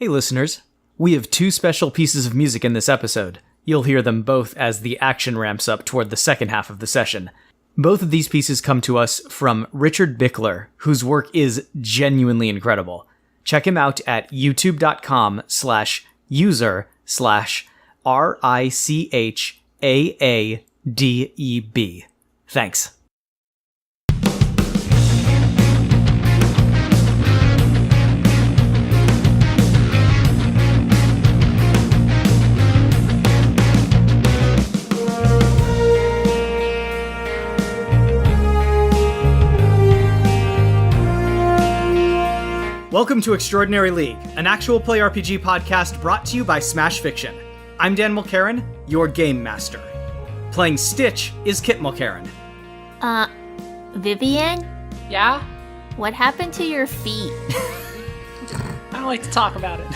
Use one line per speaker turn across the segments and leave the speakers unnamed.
Hey listeners, we have two special pieces of music in this episode. You'll hear them both as the action ramps up toward the second half of the session. Both of these pieces come to us from Richard Bickler, whose work is genuinely incredible. Check him out at youtube.com/user/RICHAADEB. Thanks. Welcome to Extraordinary League, an actual play RPG podcast brought to you by Smash Fiction. I'm Dan Mulkerin, your game master. Playing Stitch is Kit Mulkerin.
Vivian?
Yeah?
What happened to your feet?
I don't like to talk about it.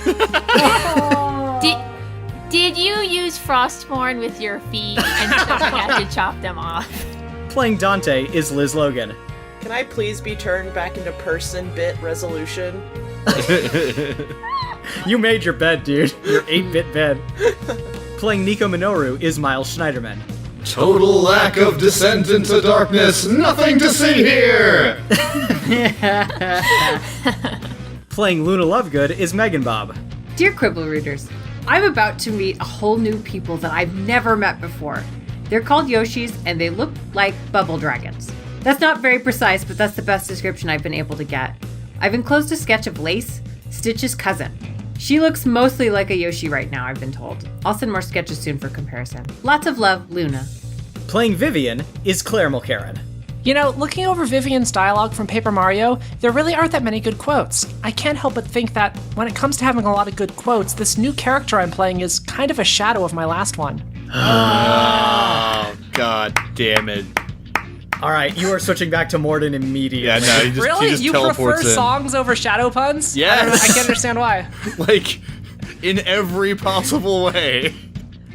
Did you use Frostborn with your feet and you had to chop them off?
Playing Dante is Liz Logan.
Can I please be turned back into person-bit resolution?
You made your bed, dude. Your 8-bit bed. Playing Nico Minoru is Miles Schneiderman.
Total lack of descent into darkness. Nothing to see here!
Playing Luna Lovegood is Megan Bob.
Dear Quibble Readers, I'm about to meet a whole new people that I've never met before. They're called Yoshis, and they look like bubble dragons. That's not very precise, but that's the best description I've been able to get. I've enclosed a sketch of Lace, Stitch's cousin. She looks mostly like a Yoshi right now, I've been told. I'll send more sketches soon for comparison. Lots of love, Luna.
Playing Vivian is Claire Mulkerin.
You know, looking over Vivian's dialogue from Paper Mario, there really aren't that many good quotes. I can't help but think that when it comes to having a lot of good quotes, this new character I'm playing is kind of a shadow of my last one.
Oh, god damn it.
Alright, you are switching back to Morden immediately.
Yeah, no, he just
Really? You prefer
teleports in.
songs over shadow puns?
Yes!
I can't understand why.
Like, in every possible way.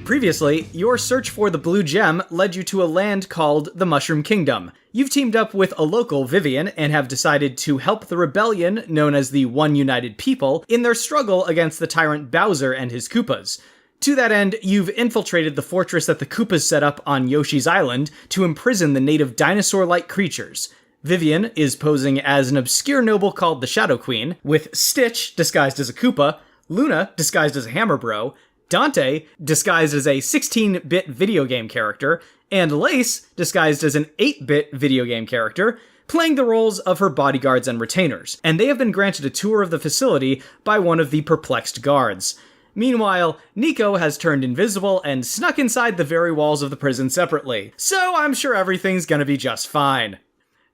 Previously, your search for the blue gem led you to a land called the Mushroom Kingdom. You've teamed up with a local Vivian and have decided to help the rebellion known as the One United People in their struggle against the tyrant Bowser and his Koopas. To that end, you've infiltrated the fortress that the Koopas set up on Yoshi's Island to imprison the native dinosaur-like creatures. Vivian is posing as an obscure noble called the Shadow Queen, with Stitch disguised as a Koopa, Luna disguised as a Hammer Bro, Dante disguised as a 16-bit video game character, and Lace disguised as an 8-bit video game character, playing the roles of her bodyguards and retainers. And they have been granted a tour of the facility by one of the perplexed guards. Meanwhile, Nico has turned invisible and snuck inside the very walls of the prison separately, so I'm sure everything's gonna be just fine.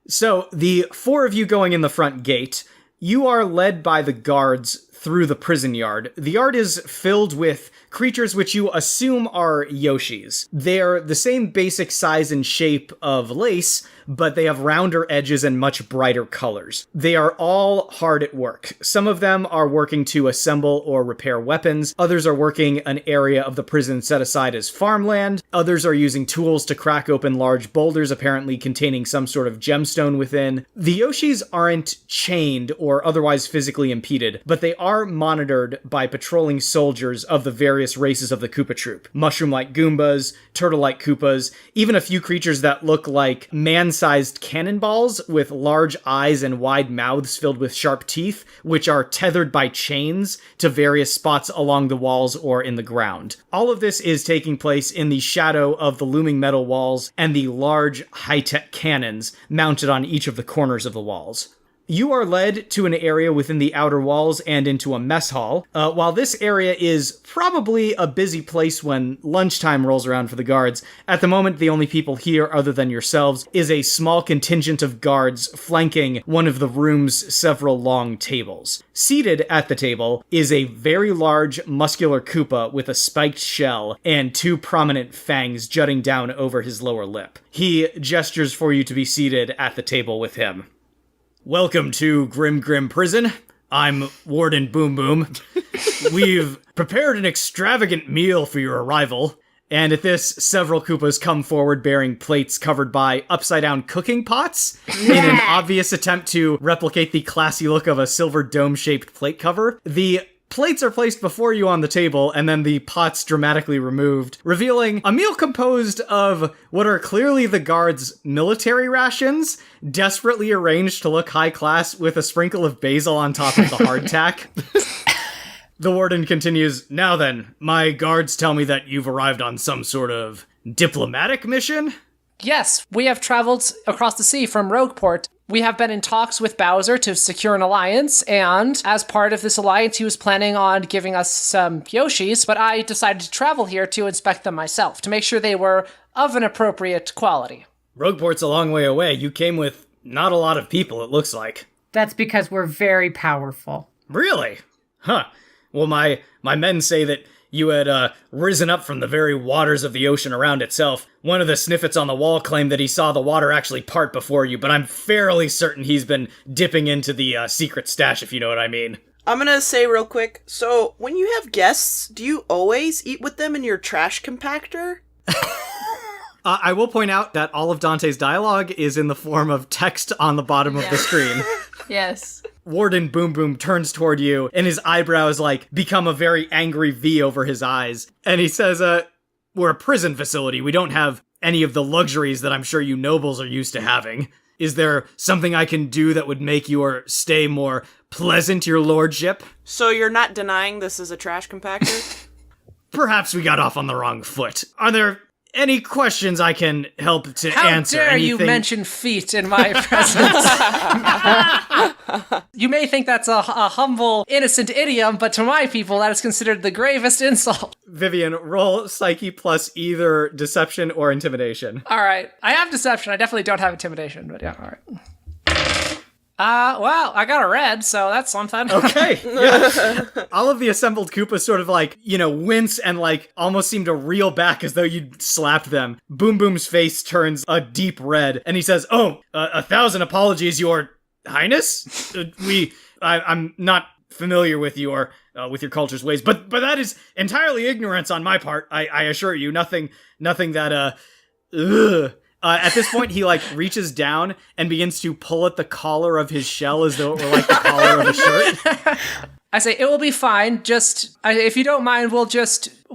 So, the four of you going in the front gate, you are led by the guards through the prison yard. The yard is filled with creatures which you assume are Yoshis. They're the same basic size and shape of Lace, but they have rounder edges and much brighter colors. They are all hard at work. Some of them are working to assemble or repair weapons. Others are working an area of the prison set aside as farmland. Others are using tools to crack open large boulders apparently containing some sort of gemstone within. The Yoshis aren't chained or otherwise physically impeded, but they are monitored by patrolling soldiers of the various races of the Koopa troop. Mushroom-like Goombas, turtle-like Koopas, even a few creatures that look like man-sized cannonballs with large eyes and wide mouths filled with sharp teeth, which are tethered by chains to various spots along the walls or in the ground. All of this is taking place in the shadow of the looming metal walls and the large high-tech cannons mounted on each of the corners of the walls. You are led to an area within the outer walls and into a mess hall. While this area is probably a busy place when lunchtime rolls around for the guards, at the moment the only people here other than yourselves is a small contingent of guards flanking one of the room's several long tables. Seated at the table is a very large, muscular Koopa with a spiked shell and two prominent fangs jutting down over his lower lip. He gestures for you to be seated at the table with him. Welcome to Grimgrim Prison. I'm Warden Boom Boom. We've prepared an extravagant meal for your arrival. And at this, several Koopas come forward bearing plates covered by upside-down cooking pots in an obvious attempt to replicate the classy look of a silver dome-shaped plate cover. The Plates are placed before you on the table, and then the pots dramatically removed, revealing a meal composed of what are clearly the guards' military rations, desperately arranged to look high class with a sprinkle of basil on top of the hardtack. The warden continues, "Now then, my guards tell me that you've arrived on some sort of diplomatic mission?"
Yes, we have traveled across the sea from Rogueport. We have been in talks with Bowser to secure an alliance, and as part of this alliance, he was planning on giving us some Yoshis, but I decided to travel here to inspect them myself, to make sure they were of an appropriate quality.
Rogueport's a long way away. You came with not a lot of people, it looks like.
That's because we're very powerful.
Really? Huh. Well, my men say that you had risen up from the very waters of the ocean around itself. One of the sniffets on the wall claimed that he saw the water actually part before you, but I'm fairly certain he's been dipping into the secret stash, if you know what I mean.
I'm gonna say real quick, so when you have guests, do you always eat with them in your trash compactor?
I will point out that all of Dante's dialogue is in the form of text on the bottom of the screen.
Yes.
Warden Boom Boom turns toward you, and his eyebrows, become a very angry V over his eyes. And he says, we're a prison facility. We don't have any of the luxuries that I'm sure you nobles are used to having. Is there something I can do that would make your stay more pleasant, your lordship?
So you're not denying this is a trash compactor?
Perhaps we got off on the wrong foot. Are there any questions I can help to answer?
How dare
anything?
you mention feet in my presence? You may think that's a humble, innocent idiom, but to my people, that is considered the gravest insult.
Vivian, roll Psyche plus either deception or intimidation.
All right. I have deception. I definitely don't have intimidation, but yeah, all right. Well, I got a red, so that's something.
Okay, yeah. All of the assembled Koopas sort of wince and almost seem to reel back as though you'd slapped them. Boom Boom's face turns a deep red, and he says, "Oh, 1,000 apologies, your highness. I'm not familiar with your culture's ways, but that is entirely ignorance on my part. I assure you, nothing that at this point, he reaches down and begins to pull at the collar of his shell as though it were the collar of a shirt.
I say, it will be fine. If you don't mind,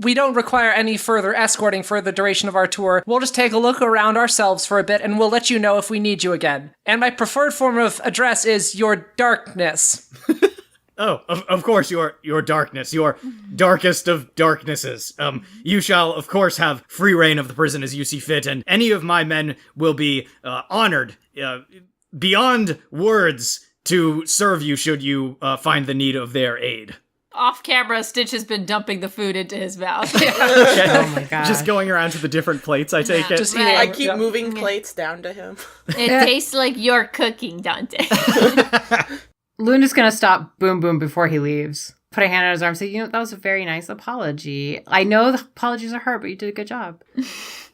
we don't require any further escorting for the duration of our tour. We'll just take a look around ourselves for a bit, and we'll let you know if we need you again. And my preferred form of address is your darkness.
Oh, of course, your darkness, your darkest of darknesses. You shall, of course, have free reign of the prison as you see fit, and any of my men will be honored beyond words to serve you should you find the need of their aid.
Off camera, Stitch has been dumping the food into his mouth.
Okay.
Oh my god.
Just going around to the different plates, I take it.
Just
Right.
I keep moving plates down to him.
It tastes like you're cooking, Dante.
Luna's gonna stop Boom Boom before he leaves. Put a hand on his arm and say, that was a very nice apology. I know the apologies are hard, but you did a good job.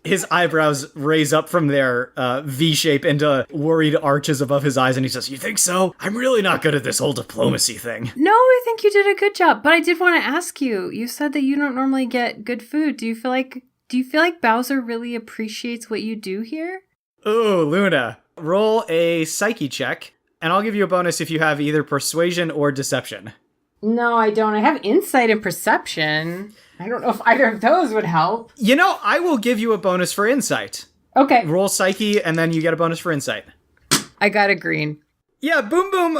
His eyebrows raise up from their V shape into worried arches above his eyes, and he says, "You think so? I'm really not good at this whole diplomacy thing."
No, I think you did a good job. But I did want to ask you. You said that you don't normally get good food. Do you feel like Bowser really appreciates what you do here?
Ooh, Luna. Roll a psyche check, and I'll give you a bonus if you have either persuasion or deception.
No, I don't. I have insight and perception. I don't know if either of those would help.
I will give you a bonus for insight.
Okay.
Roll psyche, and then you get a bonus for insight.
I got a green.
Yeah, Boom Boom,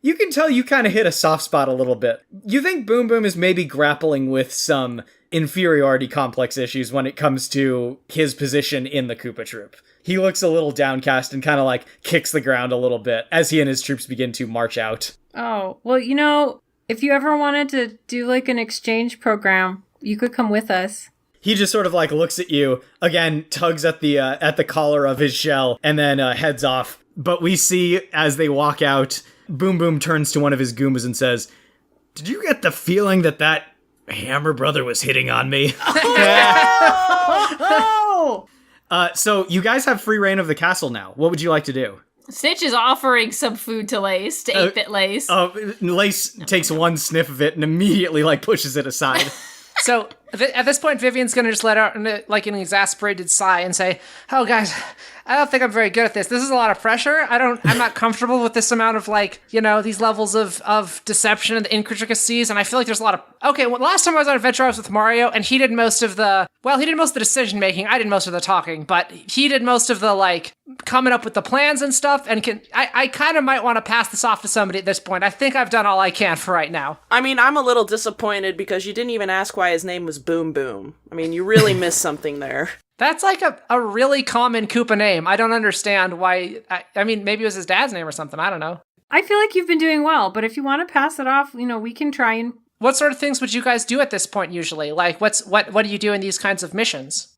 you can tell you kind of hit a soft spot a little bit. You think Boom Boom is maybe grappling with some inferiority complex issues when it comes to his position in the Koopa troop. He looks a little downcast and kind of kicks the ground a little bit as he and his troops begin to march out.
Oh, well, if you ever wanted to do an exchange program, you could come with us.
He just sort of looks at you, again, tugs at the collar of his shell, and then heads off. But we see as they walk out, Boom Boom turns to one of his Goombas and says, "Did you get the feeling that Hammer brother was hitting on me?"
Oh!
So you guys have free reign of the castle now. What would you like to do?
Stitch is offering some food to Lace, to 8-Bit Lace.
Lace takes one sniff of it and immediately pushes it aside.
So At this point, Vivian's going to just let out like an exasperated sigh and say, "Oh, guys, I don't think I'm very good at this. This is a lot of pressure. I'm not comfortable with this amount of these levels of deception and the intricacies. And I feel like there's a lot of, okay, well, last time I was on Adventure, I was with Mario and he did most of the decision making. I did most of the talking, but he did most of the coming up with the plans and stuff. And I kind of might want to pass this off to somebody at this point. I think I've done all I can for right now."
I mean, I'm a little disappointed because you didn't even ask why his name was Boom Boom. I mean, you really missed something there.
That's like a really common Koopa name. I don't understand why. I mean, maybe it was his dad's name or something. I don't know.
I feel like you've been doing well, but if you want to pass it off, we can try and...
What sort of things would you guys do at this point usually? Like, what do you do in these kinds of missions?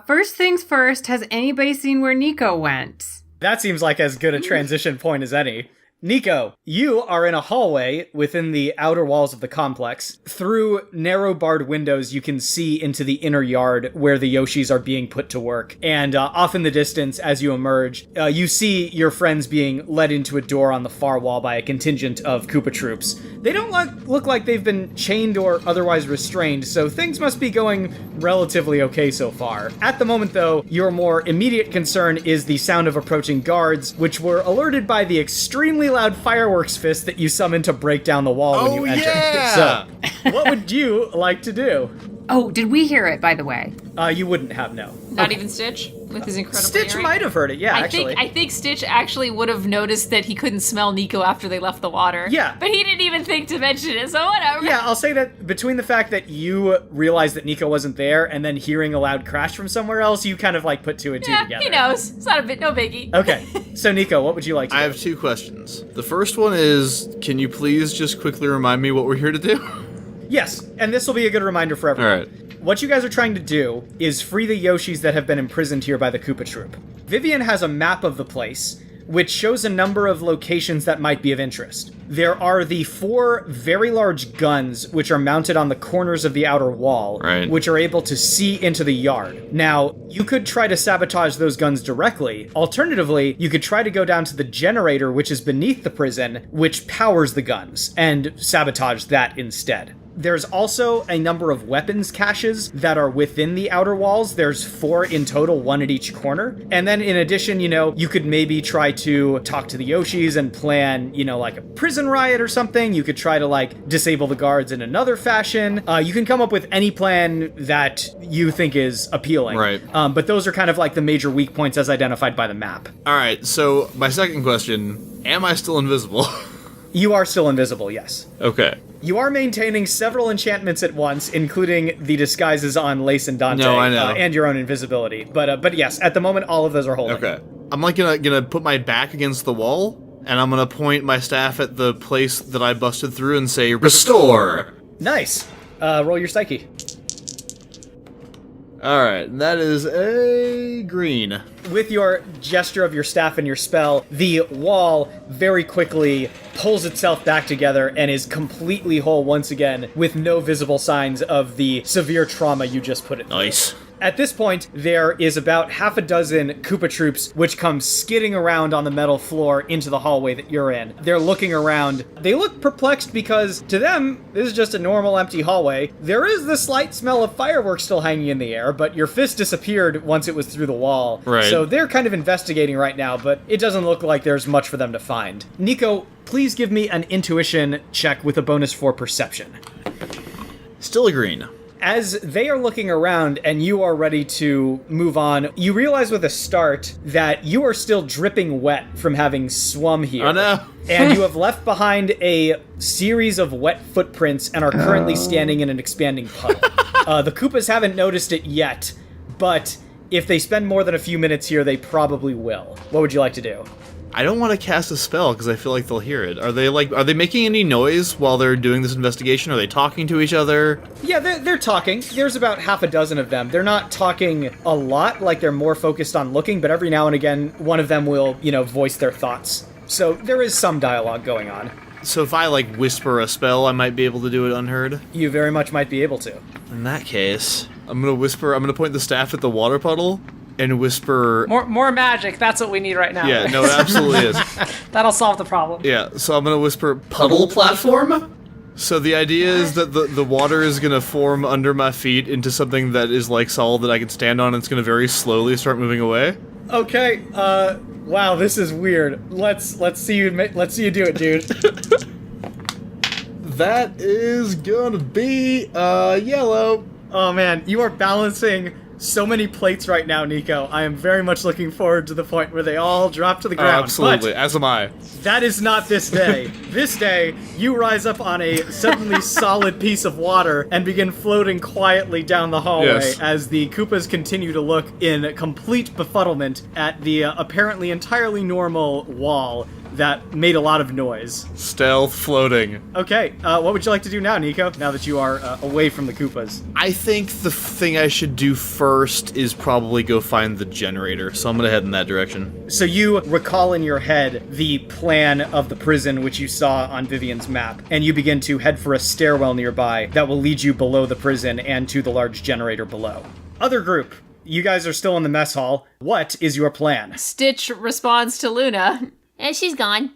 First things first, has anybody seen where Nico went?
That seems like as good a transition point as any. Nico, you are in a hallway within the outer walls of the complex. Through narrow barred windows, you can see into the inner yard where the Yoshis are being put to work. And off in the distance, as you emerge, you see your friends being led into a door on the far wall by a contingent of Koopa troops. They don't look like they've been chained or otherwise restrained, so things must be going relatively okay so far. At the moment, though, your more immediate concern is the sound of approaching guards, which were alerted by the extremely loud fireworks fist that you summoned to break down the wall when you entered.
Yeah!
So, what would you like to do?
Oh, did we hear it, by the way?
You wouldn't have, no.
Not even Stitch with his incredible
Stitch
hearing?
might have heard it, yeah, actually.
I think Stitch actually would have noticed that he couldn't smell Nico after they left the water.
Yeah.
But he didn't even think to mention it, so whatever.
Yeah, I'll say that between the fact that you realized that Nico wasn't there and then hearing a loud crash from somewhere else, you kind of put two and two
Yeah,
together.
he knows. It's not no biggie.
Okay, so Nico, what would you like to do?
I have two questions. The first one is, can you please just quickly remind me what we're here to do?
Yes, and this will be a good reminder for everyone.
Alright.
What you guys are trying to do is free the Yoshis that have been imprisoned here by the Koopa troop. Vivian has a map of the place, which shows a number of locations that might be of interest. There are the 4 very large guns, which are mounted on the corners of the outer wall,
Right.
which are able to see into the yard. Now, you could try to sabotage those guns directly. Alternatively, you could try to go down to the generator, which is beneath the prison, which powers the guns, and sabotage that instead. There's also a number of weapons caches that are within the outer walls. There's 4 in total, 1 at each corner. And then in addition, you could maybe try to talk to the Yoshis and plan, like a prison riot or something. You could try to, disable the guards in another fashion. You can come up with any plan that you think is appealing.
Right.
But those are kind of the major weak points as identified by the map.
Alright, so my second question, am I still invisible?
You are still invisible, yes.
Okay.
You are maintaining several enchantments at once, including the disguises on Lace and Dante.
No, I know.
And your own invisibility. But yes, at the moment, all of those are holding.
Okay. I'm gonna put my back against the wall, and I'm gonna point my staff at the place that I busted through and say, "Restore!"
Nice. Roll your psyche.
Alright, that is a green.
With your gesture of your staff and your spell, the wall very quickly pulls itself back together and is completely whole once again, with no visible signs of the severe trauma you just put it through.
Nice.
At this point, there is about half a dozen Koopa troops which come skidding around on the metal floor into the hallway that you're in. They're looking around. They look perplexed because, to them, this is just a normal empty hallway. There is the slight smell of fireworks still hanging in the air, but your fist disappeared once it was through the wall.
Right.
So they're kind of investigating right now, but it doesn't look like there's much for them to find. Nico, please give me an intuition check with a bonus for perception.
Still a green.
As they are looking around and you are ready to move on, you realize with a start that you are still dripping wet from having swum here.
Oh no.
And you have left behind a series of wet footprints and are currently standing in an expanding puddle. The Koopas haven't noticed it yet, but if they spend more than a few minutes here, they probably will. What would you like to do?
I don't want to cast a spell because I feel like they'll hear it. Are they making any noise while they're doing this investigation? Are they talking to each other?
Yeah, they're talking. There's about half a dozen of them. They're not talking a lot, they're more focused on looking, but every now and again, one of them will, voice their thoughts. So there is some dialogue going on.
So if I, whisper a spell, I might be able to do it unheard?
You very much might be able to.
In that case, I'm gonna point the staff at the water puddle and whisper...
More magic, that's what we need right now.
Yeah, no, it absolutely is.
That'll solve the problem.
Yeah, so I'm gonna whisper, "Puddle platform?" So the idea is that the water is going to form under my feet into something that is like solid that I can stand on, and it's going to very slowly start moving away.
Okay, wow, this is weird. Let's see you do it, dude.
That is gonna be yellow.
Oh man, you are balancing so many plates right now, Nico. I am very much looking forward to the point where they all drop to the ground.
Absolutely,
But
as am I.
that is not this day. This day, you rise up on a suddenly solid piece of water and begin floating quietly down the hallway
Yes.
as the Koopas continue to look in complete befuddlement at the apparently entirely normal wall that made a lot of noise.
Stealth floating.
Okay, what would you like to do now, Nico, now that you are away from the Koopas?
I think the thing I should do first is probably go find the generator, so I'm gonna head in that direction.
So you recall in your head the plan of the prison which you saw on Vivian's map, and you begin to head for a stairwell nearby that will lead you below the prison and to the large generator below. Other group, you guys are still in the mess hall. What is your plan?
Stitch responds to Luna. And she's gone.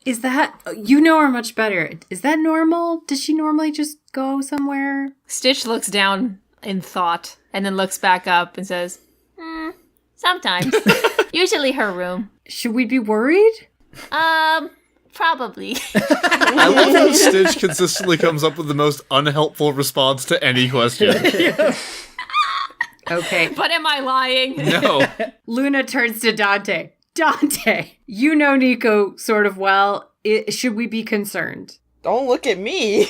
Is that, you know her much better. Is that normal? Does she normally just go somewhere?
Stitch looks down in thought and then looks back up and says, sometimes. Usually her room.
Should we be worried?
Probably.
I love how Stitch consistently comes up with the most unhelpful response to any question.
Okay.
But am I lying?
No.
Luna turns to Dante. Dante, you know Nico sort of well. Should we be concerned?
Don't look at me.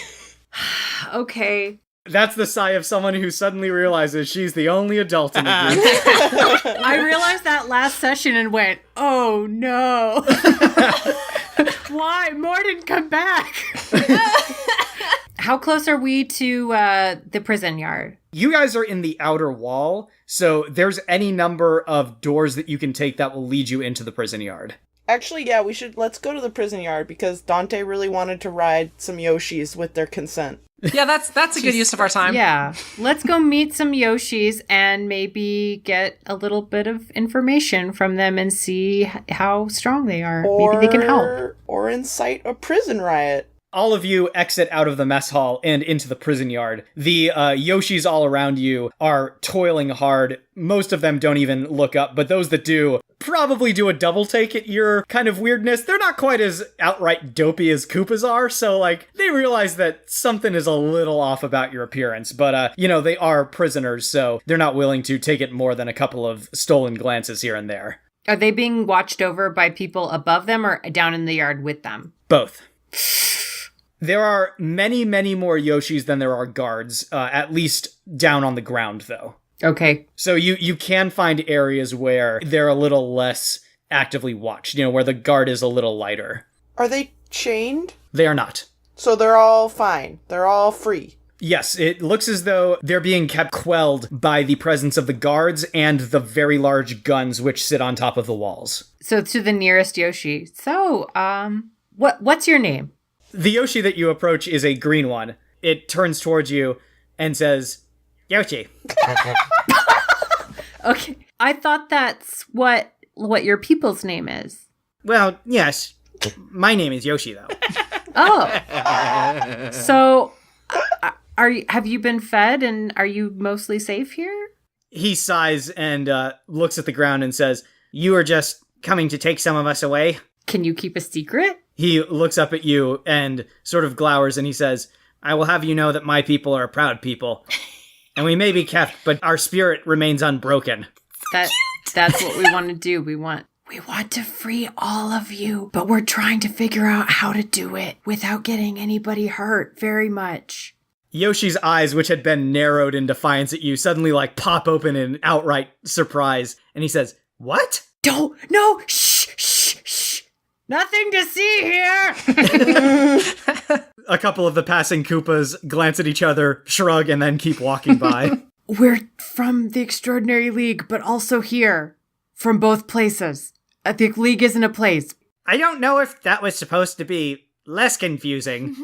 Okay.
That's the sigh of someone who suddenly realizes she's the only adult in the group.
I realized that last session and went, oh no. Why? Morden, come back. How close are we to the prison yard?
You guys are in the outer wall, so there's any number of doors that you can take that will lead you into the prison yard.
Actually, yeah, let's go to the prison yard because Dante really wanted to ride some Yoshis with their consent.
Yeah, that's a good use of our time.
Yeah. Let's go meet some Yoshis and maybe get a little bit of information from them and see how strong they are. Maybe they can help.
Or incite a prison riot.
All of you exit out of the mess hall and into the prison yard. The Yoshis all around you are toiling hard. Most of them don't even look up, but those that do probably do a double take at your kind of weirdness. They're not quite as outright dopey as Koopas are, so, like, they realize that something is a little off about your appearance, but, they are prisoners, so they're not willing to take it more than a couple of stolen glances here and there.
Are they being watched over by people above them or down in the yard with them?
Both. There are many, many more Yoshis than there are guards, at least down on the ground, though.
Okay.
So you can find areas where they're a little less actively watched, where the guard is a little lighter.
Are they chained?
They are not.
So they're all fine. They're all free.
Yes, it looks as though they're being kept quelled by the presence of the guards and the very large guns which sit on top of the walls.
So to the nearest Yoshi. So, what's your name?
The Yoshi that you approach is a green one. It turns towards you and says, Yoshi.
Okay. I thought that's what your people's name is.
Well, yes. My name is Yoshi, though.
Oh. So, have you been fed and are you mostly safe here?
He sighs and looks at the ground and says, You are just coming to take some of us away?
Can you keep a secret?
He looks up at you and sort of glowers and he says, I will have you know that my people are a proud people. And we may be kept, but our spirit remains unbroken.
That's what we want to do. We want to free all of you, but we're trying to figure out how to do it without getting anybody hurt very much.
Yoshi's eyes, which had been narrowed in defiance at you, suddenly pop open in outright surprise. And he says, What?
No, shh. Nothing to see here!
A couple of the passing Koopas glance at each other, shrug, and then keep walking by.
We're from the Extraordinary League, but also here. From both places. The League isn't a place.
I don't know if that was supposed to be less confusing.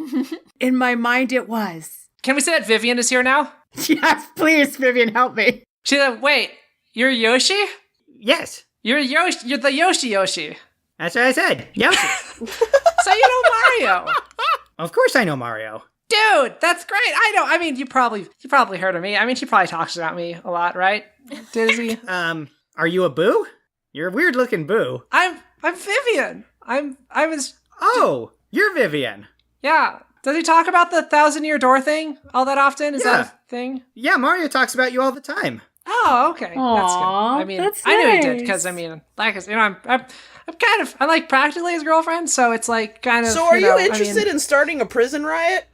In my mind, it was.
Can we say that Vivian is here now?
Yes, please, Vivian, help me.
She said, wait, you're Yoshi?
Yes,
You're Yoshi. You're the Yoshi.
that's what I said. Yoshi.
So you know Mario.
Of course I know Mario.
Dude, that's great. I know. I mean, you probably heard of me. I mean, she probably talks about me a lot, right? Dizzy.
Are you a boo? You're a weird looking boo.
I'm Vivian. I was.
Oh, you're Vivian.
Yeah. Does he talk about the 1,000-year door thing all that often? Is that a thing?
Yeah, Mario talks about you all the time.
Oh, okay. That's good.
Aw,
I mean,
that's
I knew he
nice.
did because I mean, like, you know, I'm like practically his girlfriend, so it's like kind of.
So are you
know,
interested in starting a prison riot?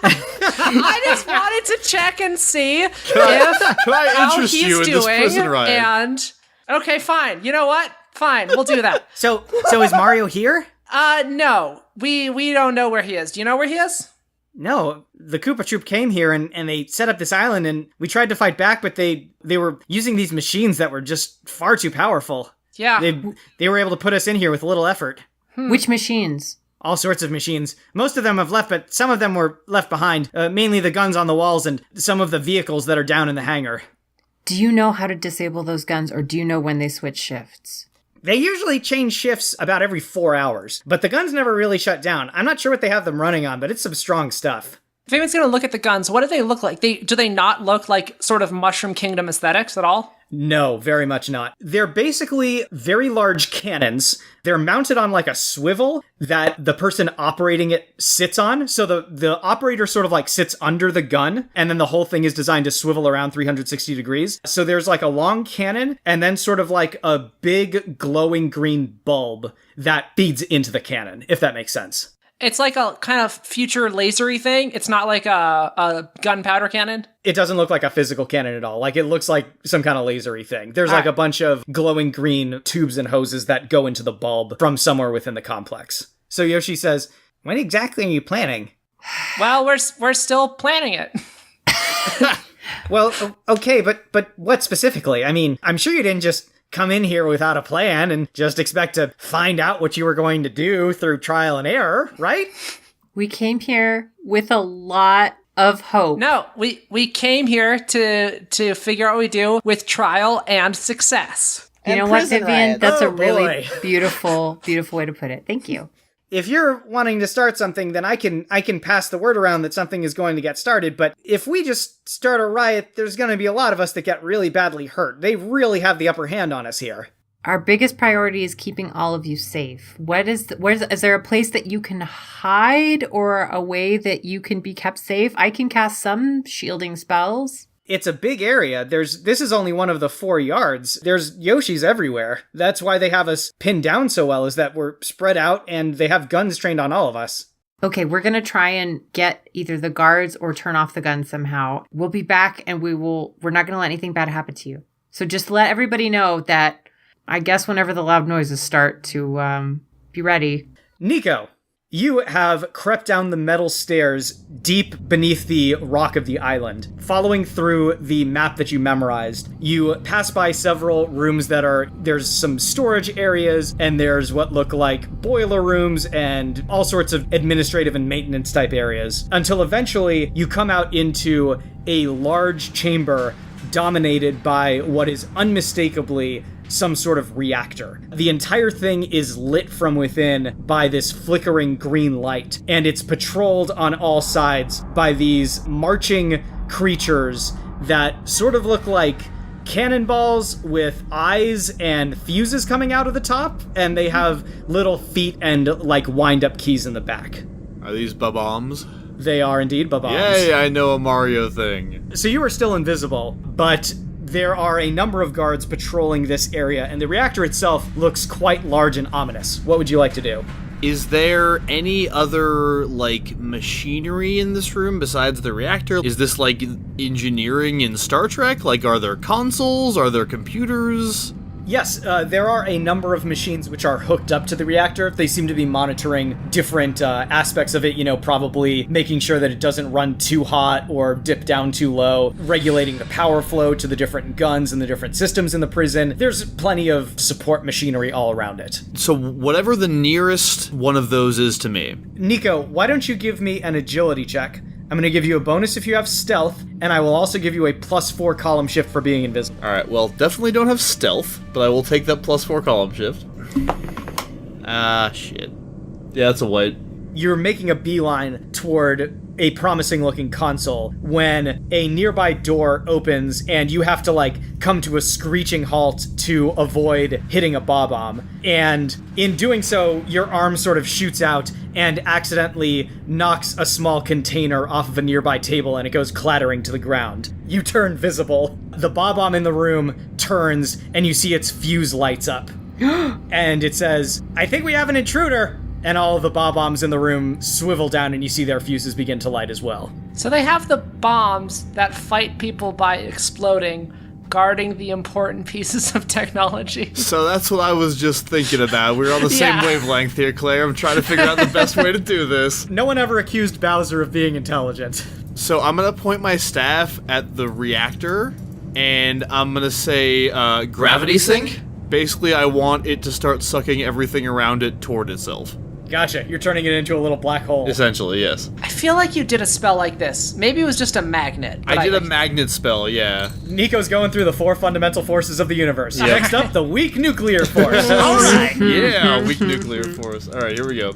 I just wanted to check and see
Can I
how
interest
he's
you in this
doing.
prison riot?
And okay, fine. You know what? Fine, we'll do that.
So is Mario here?
No, we don't know where he is. Do you know where he is?
No, the Koopa Troop came here and they set up this island and we tried to fight back, but they were using these machines that were just far too powerful.
Yeah.
They were able to put us in here with little effort.
Which machines?
All sorts of machines. Most of them have left, but some of them were left behind. Mainly the guns on the walls and some of the vehicles that are down in the hangar.
Do you know how to disable those guns, or do you know when they switch shifts?
They usually change shifts about every 4 hours, but the guns never really shut down. I'm not sure what they have them running on, but it's some strong stuff.
If anyone's gonna look at the guns, what do they look like? Do they not look like sort of Mushroom Kingdom aesthetics at all?
No, very much not. They're basically very large cannons. They're mounted on like a swivel that the person operating it sits on. So the operator sort of like sits under the gun, and then the whole thing is designed to swivel around 360 degrees. So there's like a long cannon and then sort of like a big glowing green bulb that feeds into the cannon, if that makes sense.
It's like a kind of future lasery thing. It's not like a gunpowder cannon.
It doesn't look like a physical cannon at all. Like, it looks like some kind of lasery thing. There's like a bunch of glowing green tubes and hoses that go into the bulb from somewhere within the complex. So Yoshi says, when exactly are you planning?
Well, we're still planning it.
Well, okay, but what specifically? I mean, I'm sure you didn't just come in here without a plan and just expect to find out what you were going to do through trial and error, right?
We came here with a lot of hope.
No, we came here to figure out what we do with trial and success.
You
And
know what,
prison
Vivian?
riots.
That's
Oh,
a really
boy.
beautiful way to put it. Thank you.
If you're wanting to start something, then I can pass the word around that something is going to get started, but if we just start a riot, there's going to be a lot of us that get really badly hurt. They really have the upper hand on us here.
Our biggest priority is keeping all of you safe. Is there a place that you can hide or a way that you can be kept safe? I can cast some shielding spells.
It's a big area. This is only one of the 4 yards. There's Yoshis everywhere. That's why they have us pinned down so well, is that we're spread out and they have guns trained on all of us.
Okay, we're going to try and get either the guards or turn off the guns somehow. We'll be back and we're not going to let anything bad happen to you. So just let everybody know that I guess whenever the loud noises start to be ready.
Nico, you have crept down the metal stairs deep beneath the rock of the island. Following through the map that you memorized, you pass by several rooms there's some storage areas, and there's what look like boiler rooms and all sorts of administrative and maintenance type areas, until eventually you come out into a large chamber dominated by what is unmistakably some sort of reactor. The entire thing is lit from within by this flickering green light, and it's patrolled on all sides by these marching creatures that sort of look like cannonballs with eyes and fuses coming out of the top, and they have little feet and like wind-up keys in the back.
Are these bombs?
They are indeed bombs.
Yay, I know a Mario thing.
So you are still invisible, but there are a number of guards patrolling this area, and the reactor itself looks quite large and ominous. What would you like to do?
Is there any other, like, machinery in this room besides the reactor? Is this, like, engineering in Star Trek? Like, are there consoles? Are there computers?
Yes, there are a number of machines which are hooked up to the reactor. They seem to be monitoring different aspects of it, probably making sure that it doesn't run too hot or dip down too low, regulating the power flow to the different guns and the different systems in the prison. There's plenty of support machinery all around it.
So whatever the nearest one of those is to me.
Nico, why don't you give me an agility check? I'm going to give you a bonus if you have stealth, and I will also give you a +4 column shift for being invisible.
Alright, well, definitely don't have stealth, but I will take that +4 column shift. Ah, shit. Yeah, that's a white.
you're making a beeline toward a promising-looking console when a nearby door opens and you have to, like, come to a screeching halt to avoid hitting a bob-omb. And in doing so, your arm sort of shoots out and accidentally knocks a small container off of a nearby table and it goes clattering to the ground. You turn visible. The bob-omb in the room turns and you see its fuse lights up. And it says, "I think we have an intruder!" And all of the bob-ombs in the room swivel down and you see their fuses begin to light as well.
So they have the bombs that fight people by exploding, guarding the important pieces of technology.
So that's what I was just thinking about. We're on the same wavelength here, Claire. I'm trying to figure out the best way to do this.
No one ever accused Bowser of being intelligent.
So I'm going to point my staff at the reactor, and I'm going to say, gravity sink? Basically, I want it to start sucking everything around it toward itself.
Gotcha, you're turning it into a little black hole.
Essentially, yes.
I feel like you did a spell like this. Maybe it was just a magnet.
I did a magnet spell, yeah.
Nico's going through the 4 fundamental forces of the universe. Yeah. Next up, the weak nuclear force. All right.
Yeah, weak nuclear force. All right, here we go.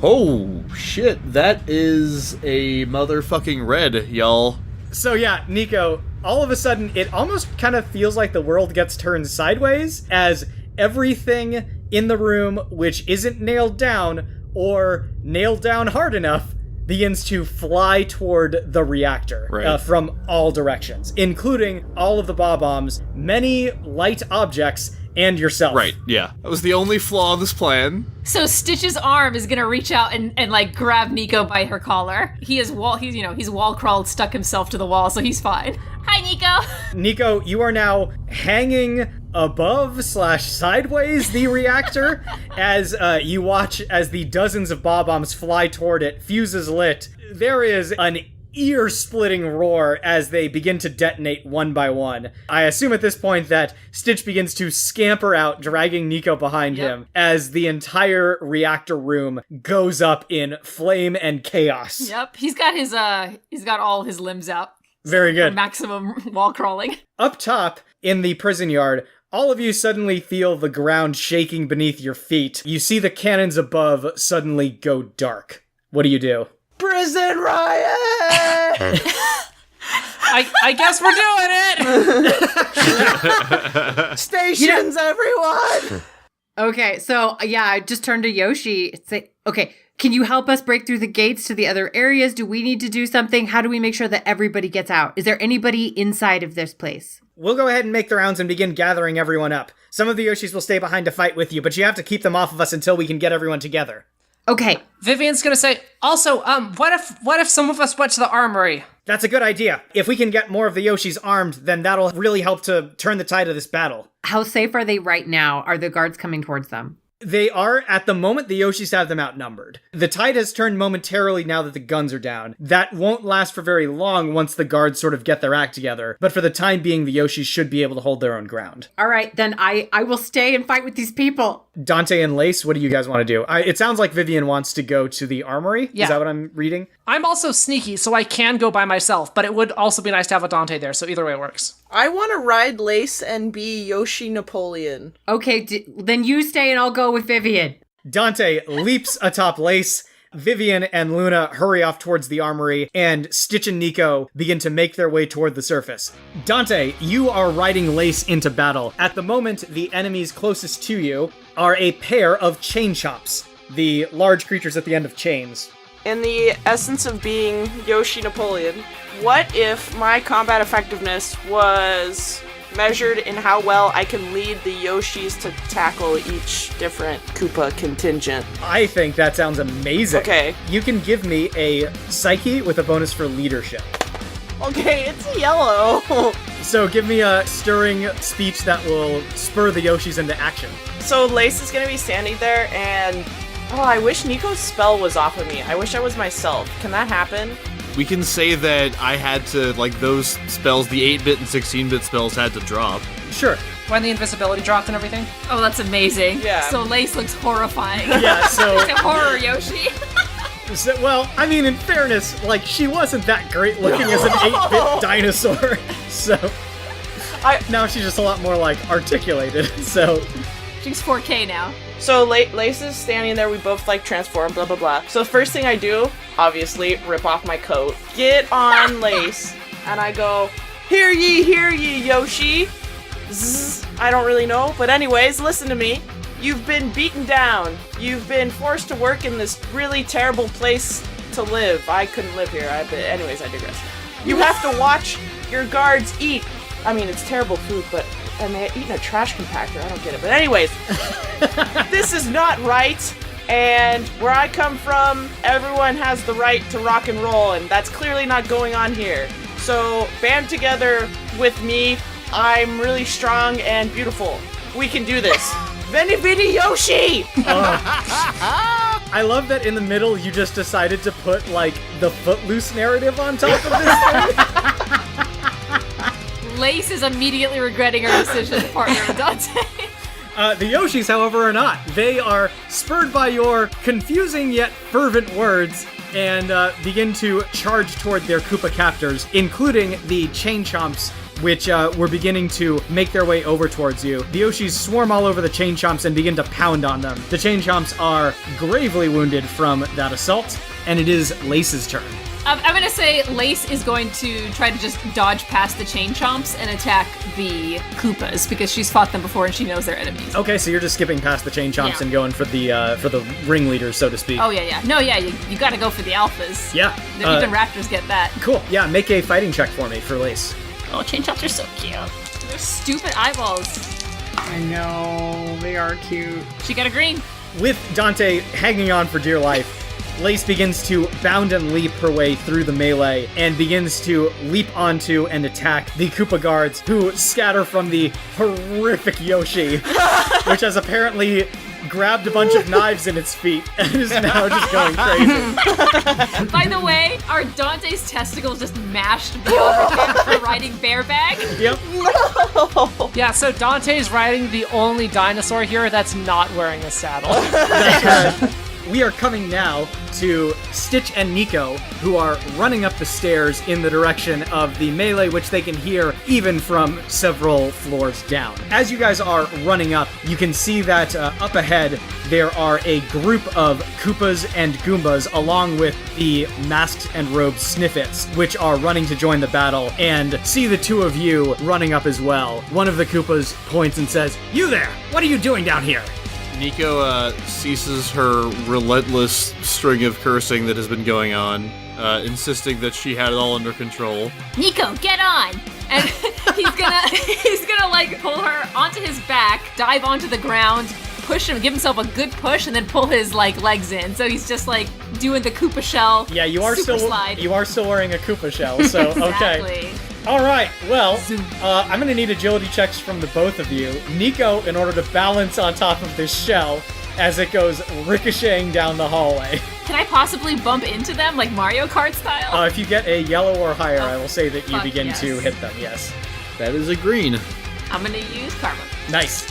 Oh, shit. That is a motherfucking red, y'all.
So yeah, Nico, all of a sudden, it almost kind of feels like the world gets turned sideways as everything in the room which isn't nailed down or nailed down hard enough begins to fly toward the reactor from all directions, including all of the bob-ombs, many light objects, and yourself.
Right, yeah. That was the only flaw in this plan.
So Stitch's arm is gonna reach out and like grab Nico by her collar. He's wall crawled, stuck himself to the wall, so he's fine. Hi, Nico.
Nico, you are now hanging above/sideways the reactor as you watch as the dozens of bob-ombs fly toward it, fuses lit. There is an ear-splitting roar as they begin to detonate one by one. I assume at this point that Stitch begins to scamper out, dragging Nico behind him, as the entire reactor room goes up in flame and chaos.
Yep, he's got all his limbs out.
Very good.
For maximum wall crawling.
Up top, in the prison yard, all of you suddenly feel the ground shaking beneath your feet. You see the cannons above suddenly go dark. What do?
Prison riot!
I guess we're doing it!
Stations, everyone!
Okay, so yeah, I just turned to Yoshi. Say, okay, can you help us break through the gates to the other areas? Do we need to do something? How do we make sure that everybody gets out? Is there anybody inside of this place?
We'll go ahead and make the rounds and begin gathering everyone up. Some of the Yoshis will stay behind to fight with you, but you have to keep them off of us until we can get everyone together.
Okay.
Vivian's gonna say, also, what if some of us went to the armory?
That's a good idea. If we can get more of the Yoshis armed, then that'll really help to turn the tide of this battle.
How safe are they right now? Are the guards coming towards them?
They are, at the moment, the Yoshis have them outnumbered. The tide has turned momentarily now that the guns are down. That won't last for very long once the guards sort of get their act together, but for the time being, the Yoshis should be able to hold their own ground.
All right, then I will stay and fight with these people.
Dante and Lace, what do you guys want to do? It sounds like Vivian wants to go to the armory.
Yeah.
Is that what I'm reading?
I'm also sneaky, so I can go by myself, but it would also be nice to have a Dante there, so either way works.
I want to ride Lace and be Yoshi Napoleon.
Okay, then you stay and I'll go with Vivian.
Dante leaps atop Lace. Vivian and Luna hurry off towards the armory, and Stitch and Nico begin to make their way toward the surface. Dante, you are riding Lace into battle. At the moment, the enemies closest to you are a pair of chain chops, the large creatures at the end of chains.
In the essence of being Yoshi Napoleon, what if my combat effectiveness was measured in how well I can lead the Yoshis to tackle each different Koopa contingent?
I think that sounds amazing.
Okay.
You can give me a psyche with a bonus for leadership.
Okay, it's yellow.
So give me a stirring speech that will spur the Yoshis into action.
So Lace is going to be standing there and... Oh, I wish Nico's spell was off of me. I wish I was myself. Can that happen?
We can say that I had to, like, those spells, the 8-bit and 16-bit spells had to drop.
Sure.
When the invisibility dropped and everything?
Oh, that's amazing.
Yeah.
So Lace looks horrifying.
Yeah, so...
It's a horror Yoshi.
So, well, I mean, in fairness, like, she wasn't that great looking as an 8-bit dinosaur, so... Now she's just a lot more, like, articulated, so...
She's 4K now.
So Lace is standing there, we both like transform, blah blah blah. So the first thing I do, obviously, rip off my coat, get on Lace, and I go, hear ye, Yoshi. Zzz, I don't really know, but anyways, listen to me. You've been beaten down. You've been forced to work in this really terrible place to live. I couldn't live here. Anyways, I digress. You have to watch your guards eat. I mean, it's terrible food, but and they eat in a trash compactor. I don't get it. But anyways, this is not right. And where I come from, everyone has the right to rock and roll, and that's clearly not going on here. So band together with me. I'm really strong and beautiful. We can do this. Veni, Vidi, Yoshi!
I love that in the middle you just decided to put, like, the Footloose narrative on top of this thing.
Lace is immediately regretting her decision to partner with Dante.
The Yoshis, however, are not. They are spurred by your confusing yet fervent words and begin to charge toward their Koopa captors, including the Chain Chomps, which were beginning to make their way over towards you. The Yoshis swarm all over the Chain Chomps and begin to pound on them. The Chain Chomps are gravely wounded from that assault, and it is Lace's turn.
I'm gonna say Lace is going to try to just dodge past the Chain Chomps and attack the Koopas because she's fought them before and she knows they're enemies.
Okay, so you're just skipping past the Chain Chomps and going for the ringleaders, so to speak.
Oh yeah. No, yeah, you gotta go for the alphas.
Yeah.
Even Raptors get that.
Cool. Yeah, make a fighting check for me for Lace.
Oh, Chain Chomps are so cute. They're stupid eyeballs.
I know, they are cute.
She got a green.
With Dante hanging on for dear life, Lace begins to bound and leap her way through the melee and begins to leap onto and attack the Koopa guards who scatter from the horrific Yoshi, which has apparently grabbed a bunch of knives in its feet and is now just going crazy.
By the way, are Dante's testicles just mashed beyond repair for riding bareback?
Yep.
Yeah, so Dante's riding the only dinosaur here that's not wearing a saddle.
That's right. We are coming now to Stitch and Nico, who are running up the stairs in the direction of the melee, which they can hear even from several floors down. As you guys are running up, you can see that up ahead there are a group of Koopas and Goombas along with the masked and robed Sniffets, which are running to join the battle, and see the two of you running up as well. One of the Koopas points and says, "You there! What are you doing down here?"
Nico ceases her relentless string of cursing that has been going on, insisting that she had it all under control.
Nico, get on! And he's gonna like pull her onto his back, dive onto the ground, push him, give himself a good push, and then pull his like legs in. So he's just like doing the Koopa shell.
Yeah, you are
super
still
slide.
You are still wearing a Koopa shell, so
Exactly.
Okay. All right. Well, I'm gonna need agility checks from the both of you. Nico, in order to balance on top of this shell as it goes ricocheting down the hallway.
Can I possibly bump into them like Mario Kart style?
If you get a yellow or higher, I will say that you
fuck
begin
yes.
to hit them. Yes.
That is a green.
I'm gonna use karma.
Nice.